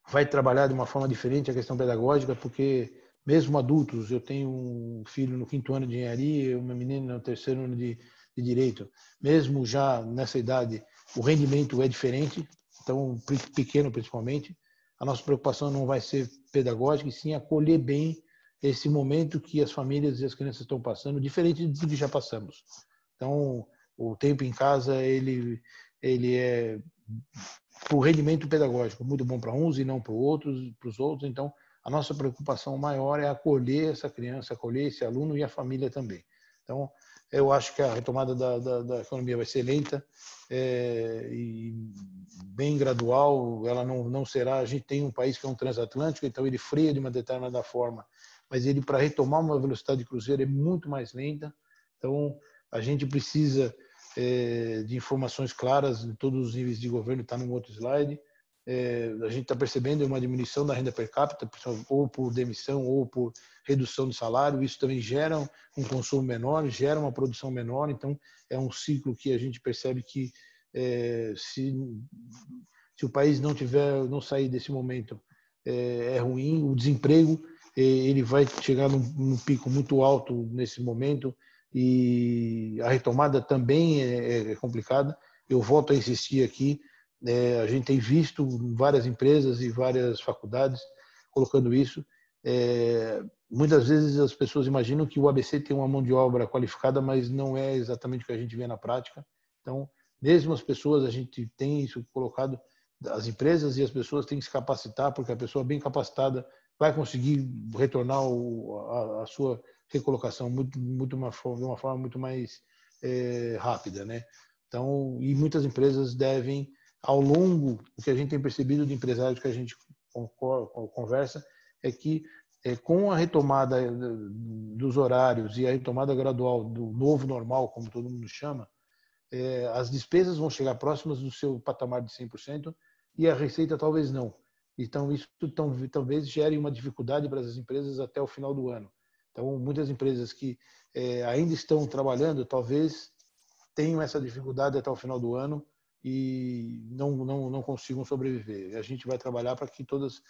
vai trabalhar de uma forma diferente a questão pedagógica, porque mesmo adultos, eu tenho um filho no 5º ano de engenharia, uma menina no 3º ano de direito, mesmo já nessa idade, o rendimento é diferente, então pequeno principalmente. A nossa preocupação não vai ser pedagógica, e sim acolher bem esse momento que as famílias e as crianças estão passando, diferente do que já passamos. Então, o tempo em casa, ele é o rendimento pedagógico muito bom para uns e não para os outros. Então, a nossa preocupação maior é acolher essa criança, acolher esse aluno e a família também. Então, eu acho que a retomada da economia vai ser lenta e bem gradual. Ela não será. A gente tem um país que é um transatlântico, então ele freia de uma determinada forma, mas ele, para retomar uma velocidade de cruzeiro, é muito mais lenta. Então, a gente precisa de informações claras em todos os níveis de governo, está num outro slide. A gente está percebendo uma diminuição da renda per capita, ou por demissão ou por redução de salário. Isso também gera um consumo menor, gera uma produção menor. Então, é um ciclo que a gente percebe que se o país não sair desse momento, é ruim. O desemprego ele vai chegar num pico muito alto nesse momento, e a retomada também é complicada. Eu volto a insistir aqui, a gente tem visto várias empresas e várias faculdades colocando isso. Muitas vezes as pessoas imaginam que o ABC tem uma mão de obra qualificada, mas não é exatamente o que a gente vê na prática. Então, mesmo as pessoas, a gente tem isso colocado, as empresas e as pessoas têm que se capacitar, porque a pessoa bem capacitada vai conseguir retornar a sua recolocação de uma forma muito mais rápida, né? Então, e muitas empresas devem, ao longo, o que a gente tem percebido de empresários que a gente conversa, é que com a retomada dos horários e a retomada gradual do novo normal, como todo mundo chama, as despesas vão chegar próximas do seu patamar de 100% e a receita talvez não. Então, isso talvez gere uma dificuldade para as empresas até o final do ano. Então, muitas empresas que ainda estão trabalhando, talvez tenham essa dificuldade até o final do ano e não consigam sobreviver. A gente vai trabalhar para que todas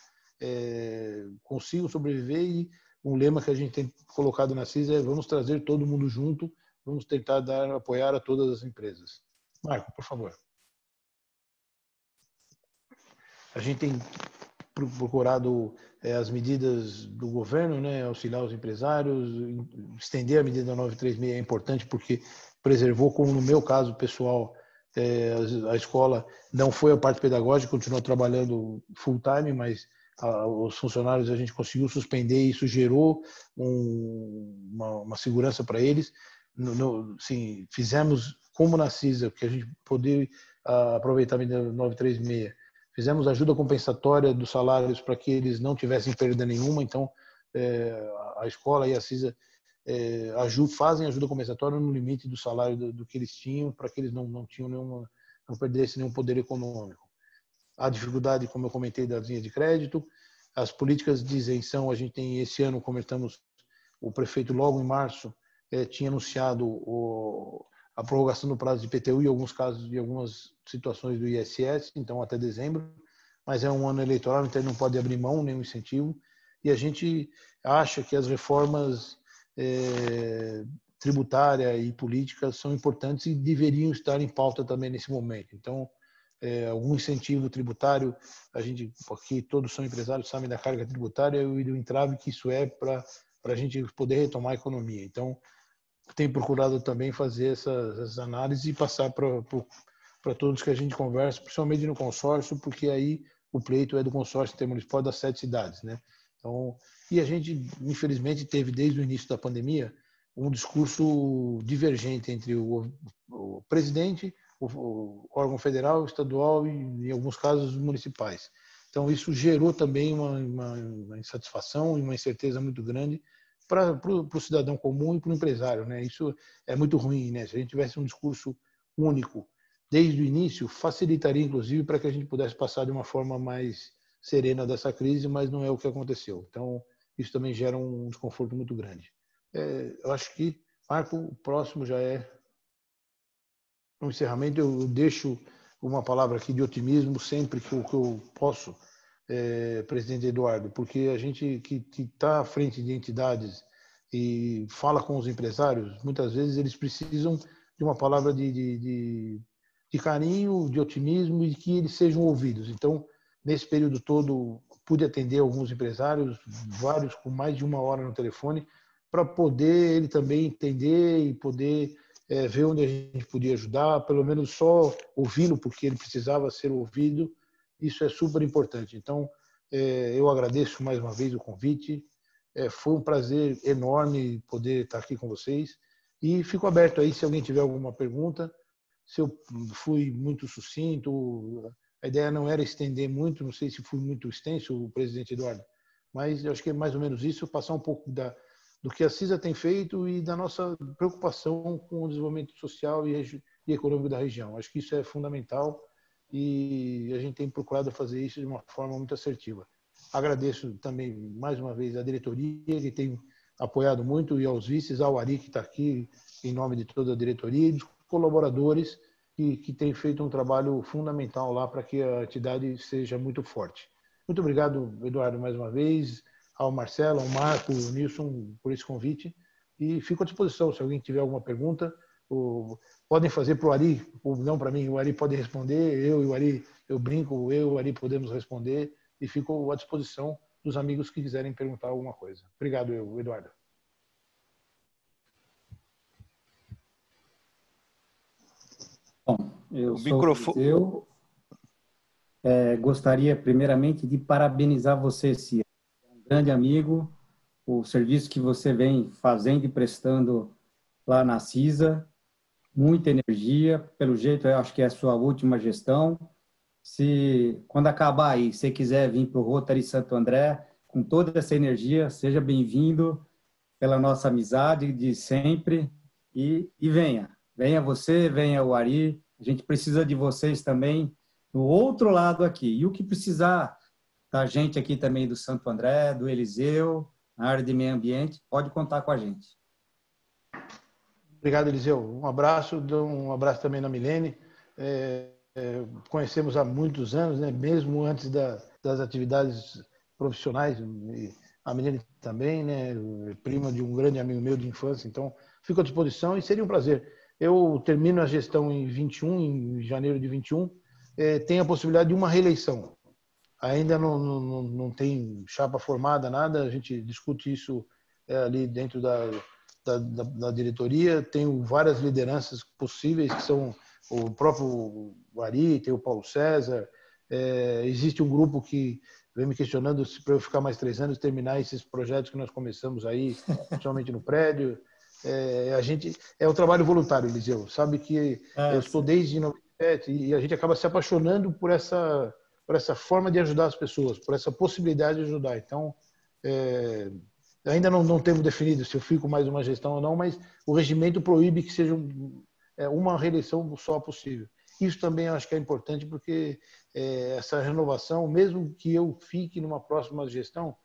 consigam sobreviver, e um lema que a gente tem colocado na CISA é: vamos trazer todo mundo junto, vamos tentar apoiar a todas as empresas. Marco, por favor. A gente tem procurado as medidas do governo, né, auxiliar os empresários, estender a medida 936 é importante porque preservou, como no meu caso pessoal, a escola não foi a parte pedagógica, continuou trabalhando full time, mas os funcionários a gente conseguiu suspender, e isso gerou uma segurança para eles. Sim, fizemos como na CISA, que a gente poder aproveitar a medida 936. Fizemos ajuda compensatória dos salários para que eles não tivessem perda nenhuma. Então, a escola e a CISA fazem ajuda compensatória no limite do salário do que eles tinham, para que eles não perdessem nenhum poder econômico. A dificuldade, como eu comentei, das linhas de crédito, as políticas de isenção, a gente tem esse ano, comentamos, o prefeito logo em março tinha anunciado a prorrogação do prazo de IPTU, em alguns casos e algumas situações do ISS, então até dezembro, mas é um ano eleitoral, então não pode abrir mão, nenhum incentivo, e a gente acha que as reformas tributária e políticas são importantes e deveriam estar em pauta também nesse momento. Então, algum incentivo tributário, a gente, porque todos são empresários, sabem da carga tributária e do entrave que isso é para a gente poder retomar a economia. Então, tem procurado também fazer essas análises e passar para todos que a gente conversa, principalmente no consórcio, porque aí o pleito é do consórcio intermunicipal das 7 cidades, né? Então, e a gente, infelizmente, teve desde o início da pandemia um discurso divergente entre o presidente, o órgão federal, estadual e, em alguns casos, municipais. Então, isso gerou também uma insatisfação e uma incerteza muito grande para o cidadão comum e para o empresário, né? Isso é muito ruim, né? Se a gente tivesse um discurso único desde o início, facilitaria, inclusive, para que a gente pudesse passar de uma forma mais serena dessa crise, mas não é o que aconteceu. Então, isso também gera um desconforto muito grande. Eu acho que, Marco, o próximo já é um encerramento. Eu deixo uma palavra aqui de otimismo sempre que eu posso, presidente Eduardo, porque a gente que está à frente de entidades e fala com os empresários, muitas vezes eles precisam de uma palavra de carinho, de otimismo, e que eles sejam ouvidos. Então, nesse período todo, pude atender alguns empresários, vários com mais de 1 hora no telefone, para poder ele também entender e poder ver onde a gente podia ajudar, pelo menos só ouvi-lo, porque ele precisava ser ouvido. Isso é super importante. Então, eu agradeço mais uma vez o convite. Foi um prazer enorme poder estar aqui com vocês. E fico aberto aí se alguém tiver alguma pergunta. Se eu fui muito sucinto, a ideia não era estender muito, não sei se fui muito extenso, presidente Eduardo, mas eu acho que é mais ou menos isso, passar um pouco do que a CISA tem feito e da nossa preocupação com o desenvolvimento social e econômico da região. Acho que isso é fundamental e a gente tem procurado fazer isso de uma forma muito assertiva. Agradeço também, mais uma vez, à diretoria, que tem apoiado muito, e aos vices, ao Ari, que está aqui em nome de toda a diretoria, e dos colaboradores que têm feito um trabalho fundamental lá para que a entidade seja muito forte. Muito obrigado, Eduardo, mais uma vez, ao Marcelo, ao Marco, ao Nilson, por esse convite, e fico à disposição. Se alguém tiver alguma pergunta, podem fazer para o Ari, ou não para mim, o Ari pode responder, eu e o Ari, eu brinco, eu e o Ari podemos responder, e fico à disposição dos amigos que quiserem perguntar alguma coisa. Obrigado, Eduardo. Bom, eu gostaria primeiramente de parabenizar você, Cia. É um grande amigo, o serviço que você vem fazendo e prestando lá na CISA, muita energia, pelo jeito eu acho que é a sua última gestão. Se quando acabar aí, você quiser vir para o Rotary Santo André, com toda essa energia, seja bem-vindo pela nossa amizade de sempre e venha. Venha você, venha o Ari, a gente precisa de vocês também no outro lado aqui. E o que precisar da gente aqui também do Santo André, do Eliseu, na área de meio ambiente, pode contar com a gente. Obrigado, Eliseu. Um abraço, dou um abraço também na Milene. Conhecemos há muitos anos, né? Mesmo antes das atividades profissionais. A Milene também, né? Prima de um grande amigo meu de infância. Então, fico à disposição e seria um prazer. Eu termino a gestão em janeiro de 21. Tenho a possibilidade de uma reeleição. Ainda não tem chapa formada, nada. A gente discute isso ali dentro da diretoria. Tenho várias lideranças possíveis, que são o próprio Ari, tem o Paulo César. Existe um grupo que vem me questionando se para eu ficar mais 3 anos terminar esses projetos que nós começamos aí, principalmente no prédio. É um trabalho voluntário, Eliseu. Sabe que eu estou desde 97 e a gente acaba se apaixonando por essa forma de ajudar as pessoas, por essa possibilidade de ajudar. Então, ainda não temos definido se eu fico mais uma gestão ou não, mas o regimento proíbe que seja uma reeleição só possível. Isso também eu acho que é importante, porque essa renovação, mesmo que eu fique numa próxima gestão,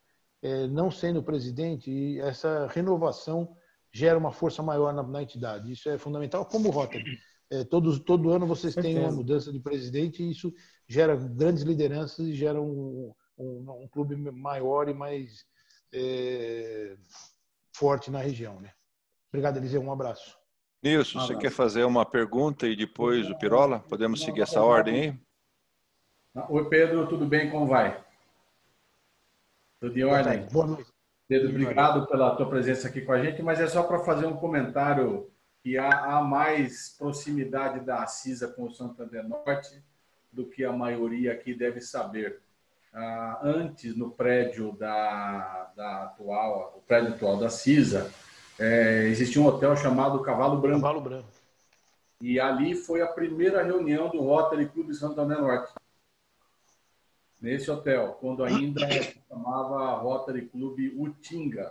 não sendo presidente, e essa renovação gera uma força maior na entidade. Isso é fundamental, como o Rotary. Todo ano vocês têm uma mudança de presidente e isso gera grandes lideranças e gera um clube maior e mais forte na região, né? Obrigado, Eliseu. Um abraço. Nilson, você quer fazer uma pergunta e depois o Pirola? Podemos seguir essa ordem aí? Oi, Pedro, tudo bem? Como vai? Tudo em ordem? Boa noite. Pedro, obrigado pela tua presença aqui com a gente, mas é só para fazer um comentário que há mais proximidade da Acisa com o Santander Norte do que a maioria aqui deve saber. Antes, no prédio o prédio atual da Acisa, existia um hotel chamado Cavalo Branco. Cavalo Branco. E ali foi a primeira reunião do Rotary Clube Santander Norte. Nesse hotel, quando ainda se chamava Rotary Clube Utinga.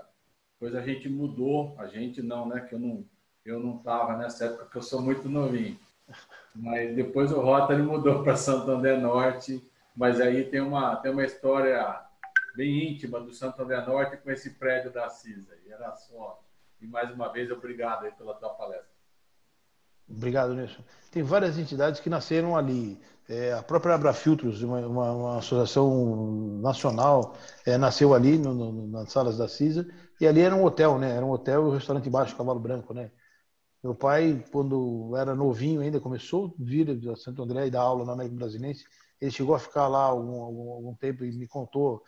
Depois a gente mudou, a gente não, né? Que eu não estava nessa época, que eu sou muito novinho. Mas depois o Rotary mudou para Santander Norte. Mas aí tem uma história bem íntima do Santander Norte com esse prédio da Acisa. E era só. E mais uma vez, obrigado aí pela tua palestra. Obrigado, Nilson. Tem várias entidades que nasceram ali. A própria Abrafiltros, uma associação nacional, nasceu ali nas salas da CISA, e ali era um hotel, né? Era um hotel e o restaurante embaixo, Cavalo Branco, né? Meu pai, quando era novinho ainda, começou a vir a Santo André e dar aula na América Brasilense. Ele chegou a ficar lá algum tempo e me contou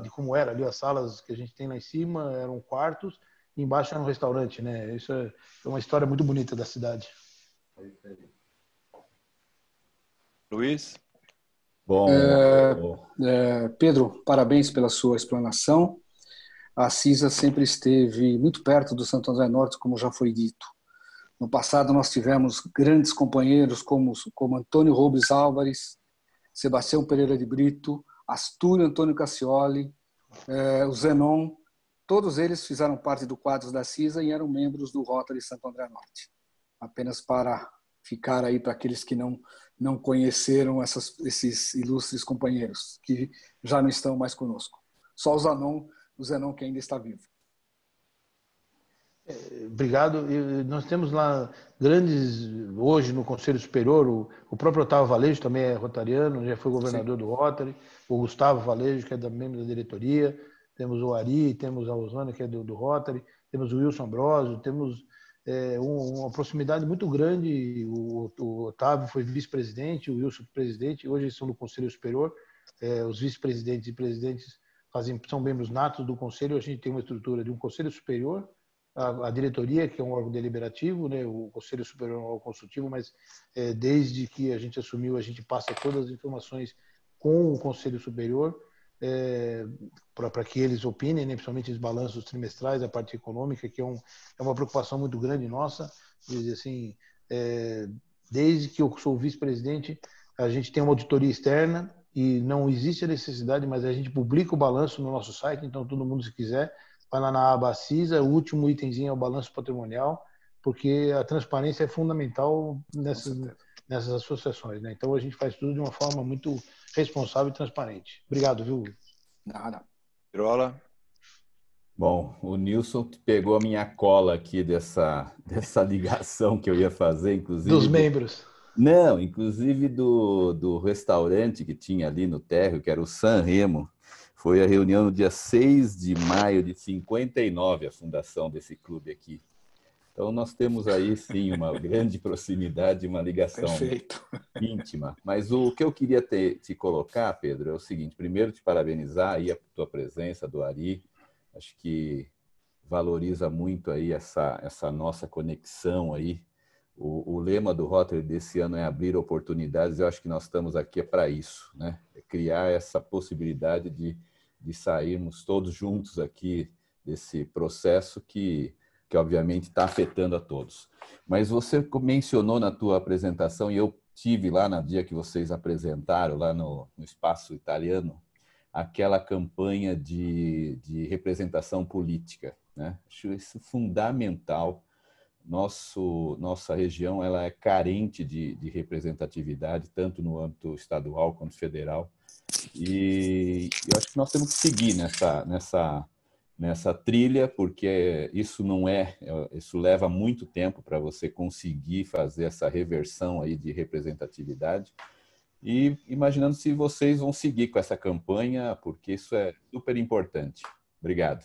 de como era ali as salas que a gente tem lá em cima, eram quartos, e embaixo era um restaurante, né? Isso é uma história muito bonita da cidade. Luiz? Bom, Pedro, parabéns pela sua explanação. A CISA sempre esteve muito perto do Santo André Norte, como já foi dito. No passado nós tivemos grandes companheiros como Antônio Robles Álvares, Sebastião Pereira de Brito, Astúrio Antônio Cassioli, o Zenon. Todos eles fizeram parte do quadro da CISA e eram membros do Rotary Santo André Norte. Apenas para ficar aí para aqueles que não conheceram esses ilustres companheiros, que já não estão mais conosco. Só o Zenon que ainda está vivo. Obrigado. Nós temos lá grandes, hoje no Conselho Superior, o próprio Otávio Valejo também é rotariano, já foi governador do Rotary, o Gustavo Valejo, que é membro da diretoria, temos o Ari, temos a Osana, que é do Rotary, temos o Wilson Ambrosio, temos uma proximidade muito grande. O Otávio foi vice-presidente, o Wilson presidente, hoje eles são do Conselho Superior. Os vice-presidentes e presidentes são membros natos do Conselho. A gente tem uma estrutura de um Conselho Superior, a diretoria, que é um órgão deliberativo, né? O Conselho Superior é um órgão consultivo, mas desde que a gente assumiu, a gente passa todas as informações com o Conselho Superior, para que eles opinem, né, principalmente os balanços trimestrais, a parte econômica, que é uma preocupação muito grande nossa. Assim, desde que eu sou vice-presidente, a gente tem uma auditoria externa e não existe a necessidade, mas a gente publica o balanço no nosso site, então todo mundo, se quiser, vai lá na aba CISA, o último itemzinho é o balanço patrimonial, porque a transparência é fundamental nessas associações, né? Então a gente faz tudo de uma forma muito responsável e transparente. Obrigado, viu? Nada. Pirola? Bom, o Nilson pegou a minha cola aqui dessa ligação que eu ia fazer, inclusive. Dos membros. Não, inclusive do restaurante que tinha ali no térreo, que era o San Remo. Foi a reunião no dia 6 de maio de 59, a fundação desse clube aqui. Então, nós temos aí, sim, uma grande proximidade, uma ligação íntima. Mas o que eu queria te colocar, Pedro, é o seguinte. Primeiro, te parabenizar aí a tua presença, do Ari. Acho que valoriza muito aí essa nossa conexão aí. O lema do Rotary desse ano é abrir oportunidades. Eu acho que nós estamos aqui para isso, né? É criar essa possibilidade de sairmos todos juntos aqui desse processo que obviamente está afetando a todos. Mas você mencionou na tua apresentação, e eu tive lá no dia que vocês apresentaram, lá no Espaço Italiano, aquela campanha de representação política, né? Acho isso fundamental. Nossa região ela é carente de representatividade, tanto no âmbito estadual quanto federal. E eu acho que nós temos que seguir nessa trilha, porque isso isso leva muito tempo para você conseguir fazer essa reversão aí de representatividade. E imaginando se vocês vão seguir com essa campanha, porque isso é super importante. Obrigado.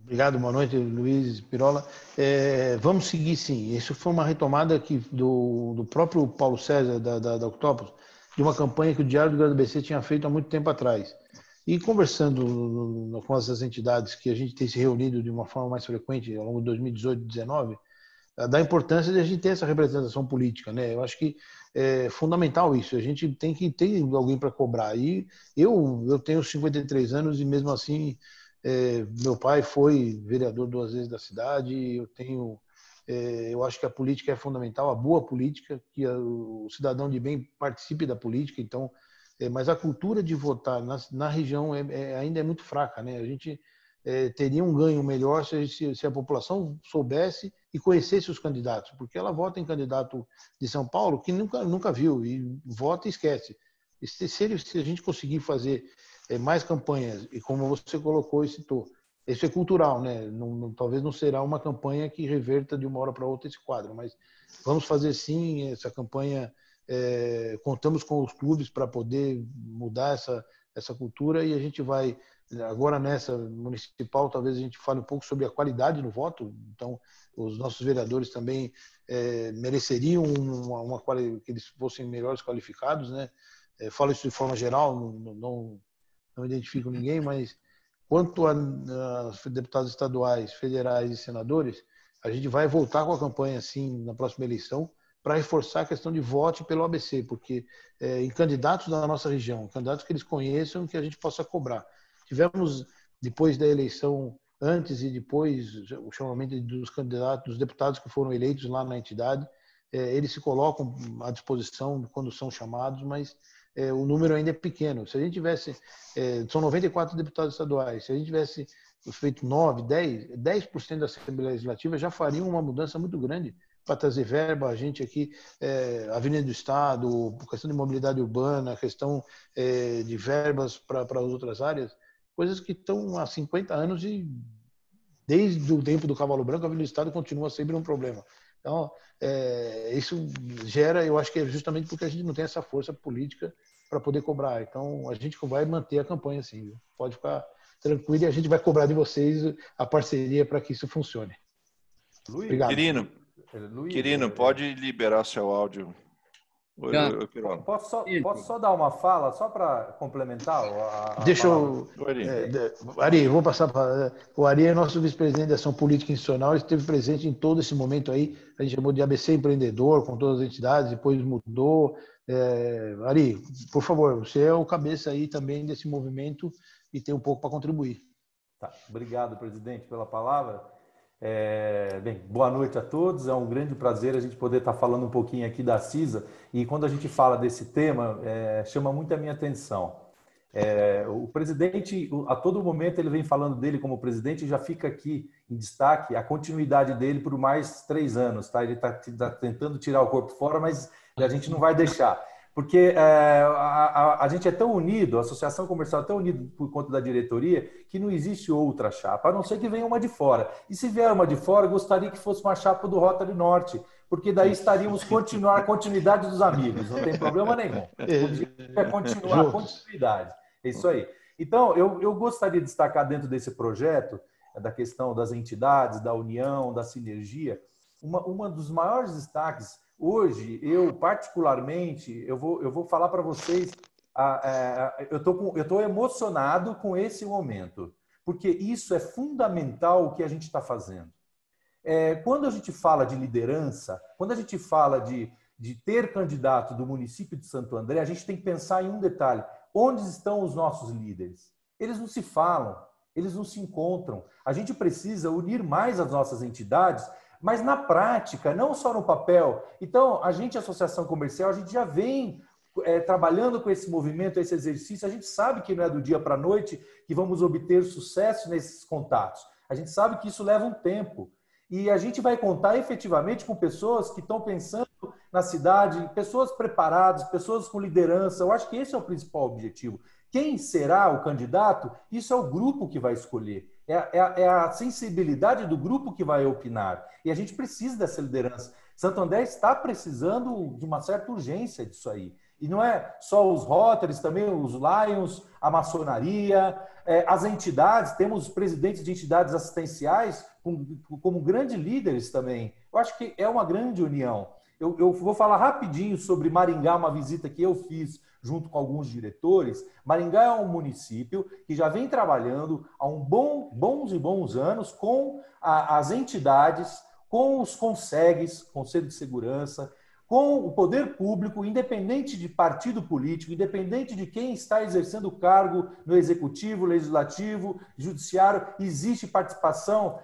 Obrigado, boa noite, Luiz Pirola. Vamos seguir, sim. Isso foi uma retomada do próprio Paulo César, da Octopus, de uma campanha que o Diário do Grande ABC tinha feito há muito tempo atrás. E conversando com essas entidades que a gente tem se reunido de uma forma mais frequente ao longo de 2018 e 2019, da importância de a gente ter essa representação política, né? Eu acho que é fundamental isso. A gente tem que ter alguém para cobrar. E eu tenho 53 anos e mesmo assim meu pai foi vereador 2 vezes da cidade. Eu acho que a política é fundamental, a boa política, que o cidadão de bem participe da política. Então, mas a cultura de votar na região ainda é muito fraca, né? A gente teria um ganho melhor se a população soubesse e conhecesse os candidatos, porque ela vota em candidato de São Paulo que nunca viu e vota e esquece. E se a gente conseguir fazer mais campanhas, e como você colocou e citou, isso é cultural, né? Talvez não será uma campanha que reverta de uma hora para outra esse quadro, mas vamos fazer sim essa campanha. Contamos com os clubes para poder mudar essa cultura, e a gente vai, agora nessa municipal, talvez a gente fale um pouco sobre a qualidade no voto. Então, os nossos vereadores também mereceriam que eles fossem melhores qualificados, né? Falo isso de forma geral, não identifico ninguém, mas quanto a deputados estaduais, federais e senadores, a gente vai voltar com a campanha, sim, na próxima eleição, para reforçar a questão de voto pelo ABC, porque em candidatos da nossa região, candidatos que eles conheçam, que a gente possa cobrar. Tivemos, depois da eleição, antes e depois, o chamamento dos candidatos, dos deputados que foram eleitos lá na entidade. Eles se colocam à disposição quando são chamados, mas o número ainda é pequeno. Se a gente tivesse, são 94 deputados estaduais, se a gente tivesse feito 9, 10% da Assembleia Legislativa, já faria uma mudança muito grande para trazer verba. A gente aqui, Avenida do Estado, questão de mobilidade urbana, questão de verbas para as outras áreas, coisas que estão há 50 anos e desde o tempo do Cavalo Branco, a Avenida do Estado continua sempre um problema. Então, isso gera, eu acho que é justamente porque a gente não tem essa força política para poder cobrar. Então, a gente vai manter a campanha assim, viu? Pode ficar tranquilo, e a gente vai cobrar de vocês a parceria para que isso funcione. Luiz, obrigado. Quirino, pode liberar seu áudio. Posso só dar uma fala, só para complementar? Deixa eu... Ari, vou passar para... O Ari é nosso vice-presidente de Ação Política Institucional, ele esteve presente em todo esse momento aí, a gente chamou de ABC Empreendedor, com todas as entidades, depois mudou. Ari, por favor, você é o cabeça aí também desse movimento e tem um pouco para contribuir. Tá. Obrigado, presidente, pela palavra. Bem, boa noite a todos. É um grande prazer a gente poder estar falando um pouquinho aqui da CISA, e quando a gente fala desse tema, chama muito a minha atenção. O presidente, a todo momento ele vem falando dele como presidente, e já fica aqui em destaque a continuidade dele por mais 3 anos, tá? Ele está tentando tirar o corpo fora, mas a gente não vai deixar, Porque a gente é tão unido, a associação comercial é tão unida por conta da diretoria, que não existe outra chapa, a não ser que venha uma de fora. E se vier uma de fora, eu gostaria que fosse uma chapa do Rotary Norte, porque daí estaríamos a continuidade dos amigos, não tem problema nenhum. O objetivo é continuar a continuidade. É isso aí. Então, eu gostaria de destacar dentro desse projeto, da questão das entidades, da união, da sinergia, uma dos maiores destaques. Hoje, eu particularmente, eu vou falar para vocês, eu estou emocionado com esse momento, porque isso é fundamental o que a gente está fazendo. Quando a gente fala de liderança, quando a gente fala de ter candidato do município de Santo André, a gente tem que pensar em um detalhe. Onde estão os nossos líderes? Eles não se falam, eles não se encontram. A gente precisa unir mais as nossas entidades, mas na prática, não só no papel. Então, a associação comercial, a gente já vem trabalhando com esse movimento, esse exercício. A gente sabe que não é do dia para a noite que vamos obter sucesso nesses contatos. A gente sabe que isso leva um tempo. E a gente vai contar efetivamente com pessoas que estão pensando na cidade, pessoas preparadas, pessoas com liderança. Eu acho que esse é o principal objetivo. Quem será o candidato? Isso é o grupo que vai escolher. É a sensibilidade do grupo que vai opinar. E a gente precisa dessa liderança. Santo André está precisando de uma certa urgência disso aí. E não é só os Rotaries, também os Lions, a maçonaria, as entidades. Temos presidentes de entidades assistenciais como grandes líderes também. Eu acho que é uma grande união. Eu vou falar rapidinho sobre Maringá, uma visita que eu fiz junto com alguns diretores. Maringá é um município que já vem trabalhando há bons anos com as entidades, com os CONSEGs, Conselho de Segurança, com o poder público, independente de partido político, independente de quem está exercendo o cargo no executivo, legislativo, judiciário, existe participação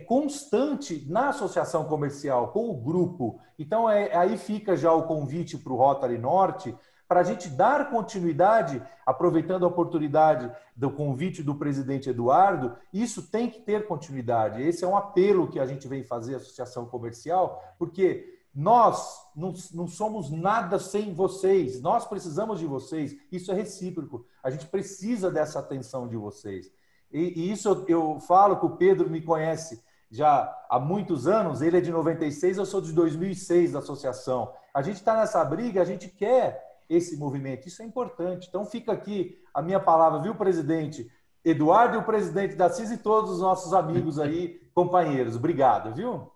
constante na associação comercial, com o grupo. Então, aí fica já o convite para o Rotary Norte, para a gente dar continuidade, aproveitando a oportunidade do convite do presidente Eduardo. Isso tem que ter continuidade. Esse é um apelo que a gente vem fazer à associação comercial, porque nós não somos nada sem vocês, nós precisamos de vocês, isso é recíproco, a gente precisa dessa atenção de vocês. E isso eu falo que o Pedro me conhece já há muitos anos, ele é de 96, eu sou de 2006 da associação. A gente está nessa briga, a gente quer esse movimento, isso é importante. Então fica aqui a minha palavra, viu, presidente Eduardo e o presidente da CIS e todos os nossos amigos aí, companheiros. Obrigado, viu?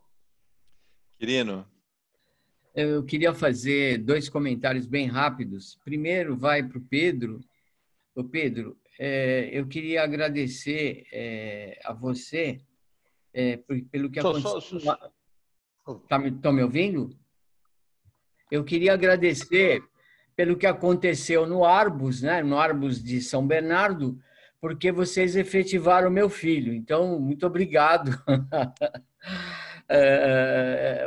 Quirino. Eu queria fazer 2 comentários bem rápidos. Primeiro vai para o Pedro. Ô Pedro, eu queria agradecer a você pelo que aconteceu. Estão me ouvindo? Eu queria agradecer pelo que aconteceu no Arbus, né? No Arbus de São Bernardo, porque vocês efetivaram meu filho. Então, muito obrigado.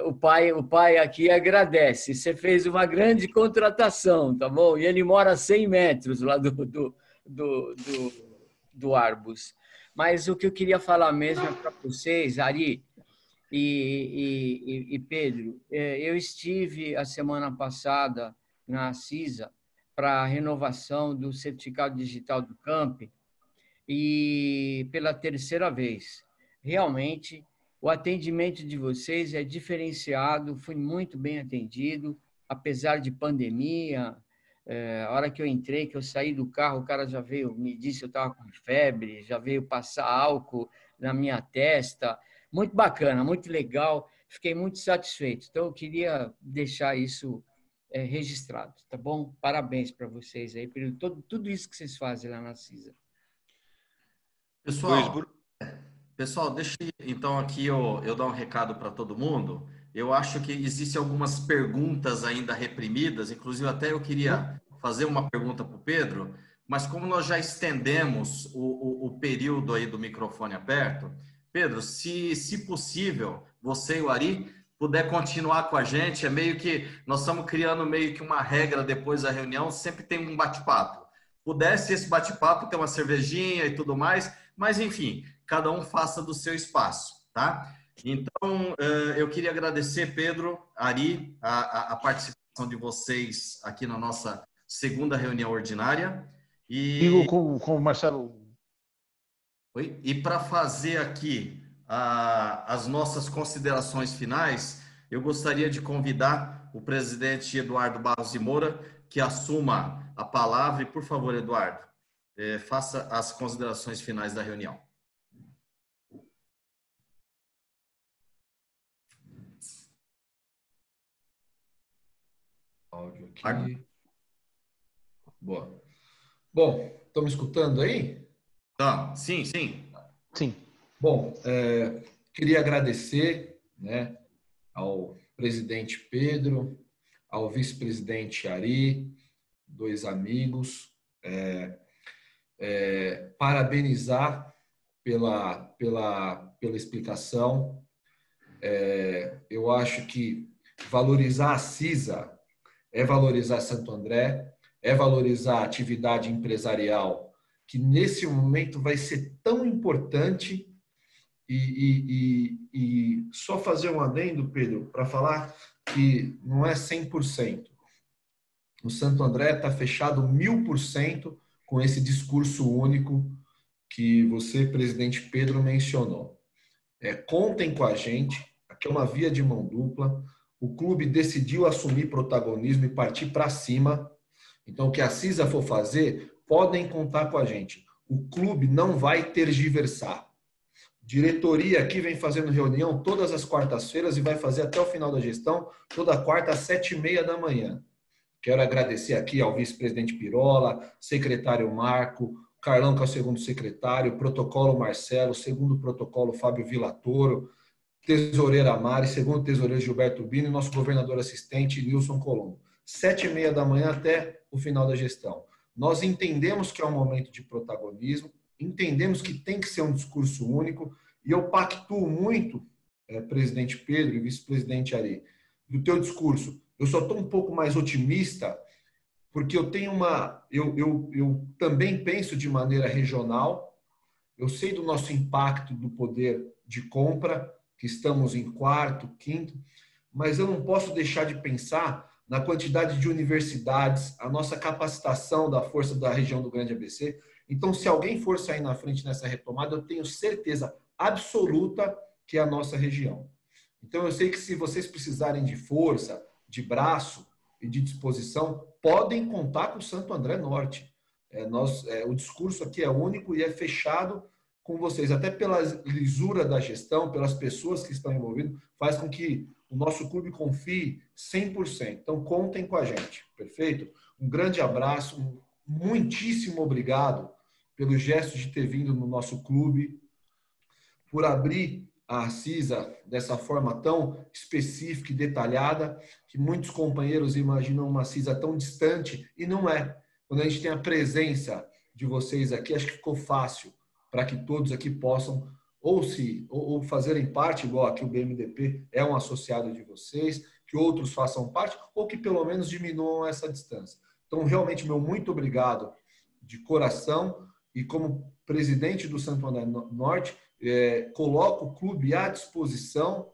O pai aqui agradece. Você fez uma grande contratação, tá bom? E ele mora a 100 metros lá do Arbus. Mas o que eu queria falar mesmo é para vocês, Ari e Pedro. Eu estive a semana passada na CISA para a renovação do certificado digital do CAMP e pela 3ª vez. Realmente, o atendimento de vocês é diferenciado, fui muito bem atendido, apesar de pandemia. A hora que eu entrei, que eu saí do carro, o cara já veio, me disse que eu estava com febre, já veio passar álcool na minha testa. Muito bacana, muito legal, fiquei muito satisfeito. Então, eu queria deixar isso registrado, tá bom? Parabéns para vocês aí, por tudo isso que vocês fazem lá na CISA. Pessoal, deixa então aqui eu dar um recado para todo mundo. Eu acho que existem algumas perguntas ainda reprimidas, inclusive até eu queria fazer uma pergunta para o Pedro, mas como nós já estendemos o período aí do microfone aberto, Pedro, se possível, você e o Ari puder continuar com a gente, é meio que nós estamos criando meio que uma regra depois da reunião, sempre tem um bate-papo. Pudesse esse bate-papo ter uma cervejinha e tudo mais, mas enfim, cada um faça do seu espaço, tá? Então, eu queria agradecer, Pedro, Ari, a participação de vocês aqui na nossa segunda reunião ordinária. Digo com o Marcelo. Oi? E para fazer aqui as nossas considerações finais, eu gostaria de convidar o presidente Eduardo Barros de Moura que assuma a palavra. E, por favor, Eduardo, faça as considerações finais da reunião. Áudio aqui. Boa. Bom, estão me escutando aí? Tá. Sim, sim. Sim. Bom, queria agradecer, né, ao presidente Pedro, ao vice-presidente Ari, dois amigos, parabenizar pela explicação. Eu acho que valorizar a CISA é valorizar Santo André, é valorizar a atividade empresarial, que nesse momento vai ser tão importante. E só fazer um adendo, Pedro, para falar que não é 100%. O Santo André está fechado 1000% com esse discurso único que você, presidente Pedro, mencionou. Contem com a gente, aqui é uma via de mão dupla. O clube decidiu assumir protagonismo e partir para cima. Então, o que a CISA for fazer, podem contar com a gente. O clube não vai tergiversar. Diretoria aqui vem fazendo reunião todas as quartas-feiras e vai fazer até o final da gestão, toda quarta às 7h30 da manhã. Quero agradecer aqui ao vice-presidente Pirola, secretário Marco, Carlão, que é o segundo secretário, protocolo Marcelo, segundo protocolo Fábio Villatoro, tesoureira Mari, segundo tesoureiro Gilberto Bini e nosso governador assistente Nilson Colombo. 7h30 da manhã até o final da gestão. Nós entendemos que é um momento de protagonismo, entendemos que tem que ser um discurso único, e eu pactuo muito, presidente Pedro e vice-presidente Ari, do teu discurso. Eu só estou um pouco mais otimista, porque eu tenho eu também penso de maneira regional, eu sei do nosso impacto do poder de compra, que estamos em quarto, quinto, mas eu não posso deixar de pensar na quantidade de universidades, a nossa capacitação da força da região do Grande ABC. Então, se alguém for sair na frente nessa retomada, eu tenho certeza absoluta que é a nossa região. Então, eu sei que se vocês precisarem de força, de braço e de disposição, podem contar com o Santo André Norte. O discurso aqui é único e é fechado com vocês. Até pela lisura da gestão, pelas pessoas que estão envolvidas, faz com que o nosso clube confie 100%. Então, contem com a gente. Perfeito? Um grande abraço, muitíssimo obrigado pelo gesto de ter vindo no nosso clube, por abrir a CISA dessa forma tão específica e detalhada, que muitos companheiros imaginam uma CISA tão distante, e não é. Quando a gente tem a presença de vocês aqui, acho que ficou fácil para que todos aqui possam ou fazerem parte, igual aqui o BMDP é um associado de vocês, que outros façam parte, ou que pelo menos diminuam essa distância. Então, realmente, meu muito obrigado de coração, e como presidente do Santo André Norte, coloco o clube à disposição,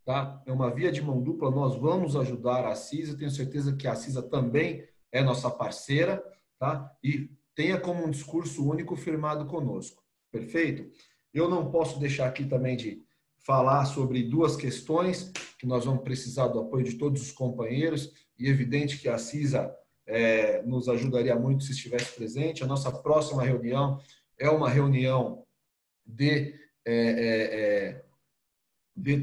tá? É uma via de mão dupla, nós vamos ajudar a CISA, tenho certeza que a CISA também é nossa parceira, tá? E tenha como um discurso único firmado conosco. Perfeito? Eu não posso deixar aqui também de falar sobre duas questões que nós vamos precisar do apoio de todos os companheiros, e é evidente que a CISA nos ajudaria muito se estivesse presente. A nossa próxima reunião é uma reunião de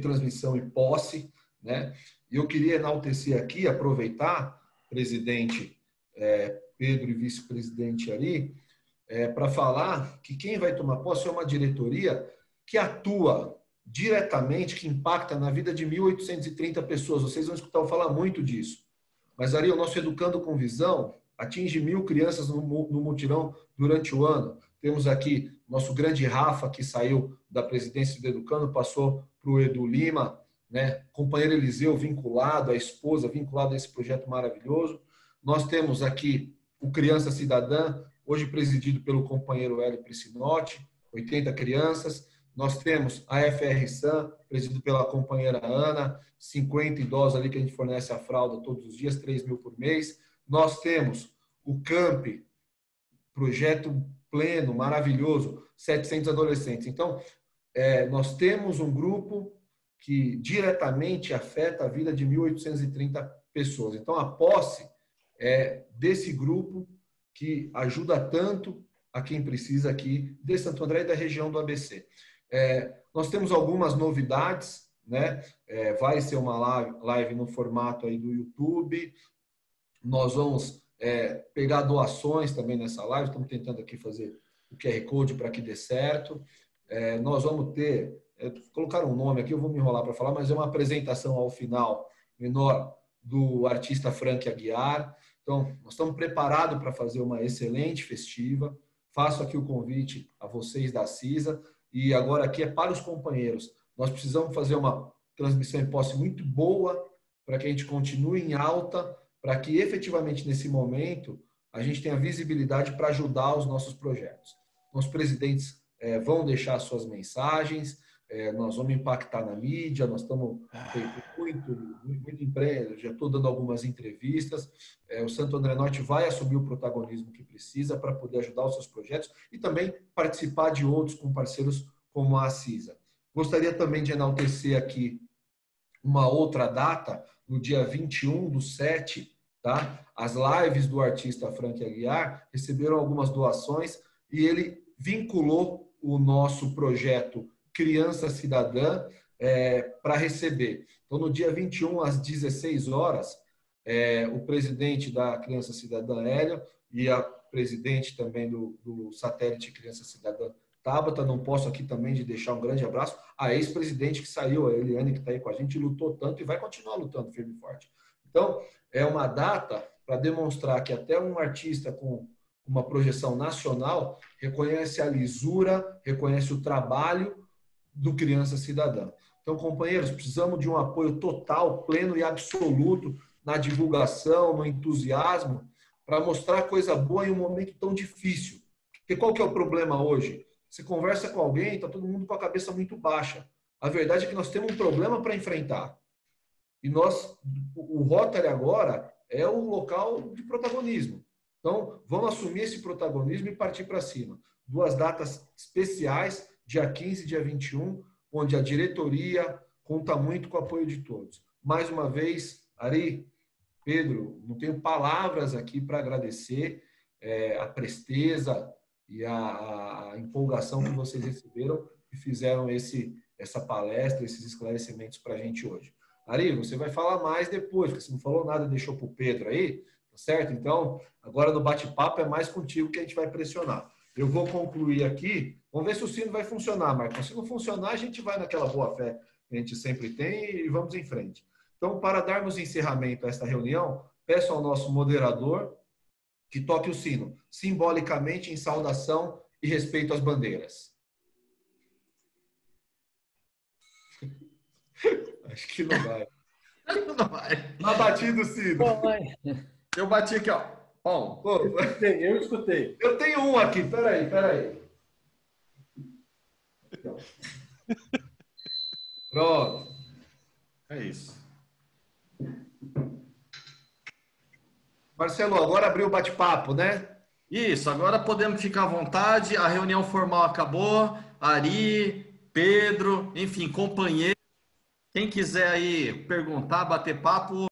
transmissão e posse, né? E eu queria enaltecer aqui, aproveitar, presidente Pedro e vice-presidente Ari, para falar que quem vai tomar posse é uma diretoria que atua diretamente, que impacta na vida de 1.830 pessoas. Vocês vão escutar eu falar muito disso. Mas, Ari, o nosso Educando com Visão atinge 1.000 crianças no mutirão durante o ano. Temos aqui nosso grande Rafa, que saiu da presidência do Educando, passou para o Edu Lima, né? Companheiro Eliseu vinculado, a esposa vinculada a esse projeto maravilhoso. Nós temos aqui o Criança Cidadã, hoje presidido pelo companheiro Hélio Priscinotti, 80 crianças. Nós temos a FR-SAM, presidido pela companheira Ana, 50 idosos ali que a gente fornece a fralda todos os dias, 3 mil por mês. Nós temos o CAMP, projeto pleno, maravilhoso, 700 adolescentes. Então, nós temos um grupo que diretamente afeta a vida de 1.830 pessoas. Então, a posse desse grupo que ajuda tanto a quem precisa aqui de Santo André e da região do ABC. Nós temos algumas novidades, né? Vai ser uma live no formato aí do YouTube. Nós vamos pegar doações também nessa live. Estamos tentando aqui fazer o QR Code para que dê certo. Nós vamos ter, colocar um nome aqui, eu vou me enrolar para falar, mas é uma apresentação ao final menor do artista Frank Aguiar. Então, nós estamos preparados para fazer uma excelente festiva. Faço aqui o convite a vocês da CISA. E agora aqui é para os companheiros. Nós precisamos fazer uma transmissão em posse muito boa para que a gente continue em alta, para que efetivamente nesse momento a gente tenha visibilidade para ajudar os nossos projetos. Os presidentes vão deixar suas mensagens, nós vamos impactar na mídia, nós estamos muito empresa, já estou dando algumas entrevistas. O Santo André Norte vai assumir o protagonismo que precisa para poder ajudar os seus projetos e também participar de outros com parceiros como a CISA. Gostaria também de enaltecer aqui uma outra data, no dia 21/7, tá? As lives do artista Frank Aguiar receberam algumas doações e ele vinculou o nosso projeto Criança Cidadã para receber. Então, no dia 21, às 16 horas, o presidente da Criança Cidadã, Hélio, e a presidente também do satélite Criança Cidadã, Tabata, não posso aqui também de deixar um grande abraço, a ex-presidente que saiu, a Eliane, que está aí com a gente, lutou tanto e vai continuar lutando firme e forte. Então, é uma data para demonstrar que até um artista com uma projeção nacional reconhece a lisura, reconhece o trabalho do Criança Cidadã. Então, companheiros, precisamos de um apoio total, pleno e absoluto na divulgação, no entusiasmo, para mostrar coisa boa em um momento tão difícil. Porque qual que é o problema hoje? Você conversa com alguém, está todo mundo com a cabeça muito baixa. A verdade é que nós temos um problema para enfrentar. E o Rotary agora é o local de protagonismo. Então, vamos assumir esse protagonismo e partir para cima. 2 datas especiais, dia 15 e dia 21, onde a diretoria conta muito com o apoio de todos. Mais uma vez, Ari, Pedro, não tenho palavras aqui para agradecer a presteza e a empolgação que vocês receberam e fizeram essa palestra, esses esclarecimentos para a gente hoje. Ari, você vai falar mais depois, porque você não falou nada, deixou para o Pedro aí, tá certo? Então, agora no bate-papo é mais contigo que a gente vai pressionar. Eu vou concluir aqui, vamos ver se o sino vai funcionar, Marcos. Se não funcionar, a gente vai naquela boa-fé que a gente sempre tem e vamos em frente. Então, para darmos encerramento a esta reunião, peço ao nosso moderador que toque o sino, simbolicamente em saudação e respeito às bandeiras. Acho que não vai. Não vai. Tá batido o sino. Eu bati aqui, ó. Bom. Eu escutei. Eu tenho um aqui, peraí. Pronto. É isso. Marcelo, agora abriu o bate-papo, né? Isso, agora podemos ficar à vontade. A reunião formal acabou. Ari, Pedro, enfim, companheiro. Quem quiser aí perguntar, bater papo,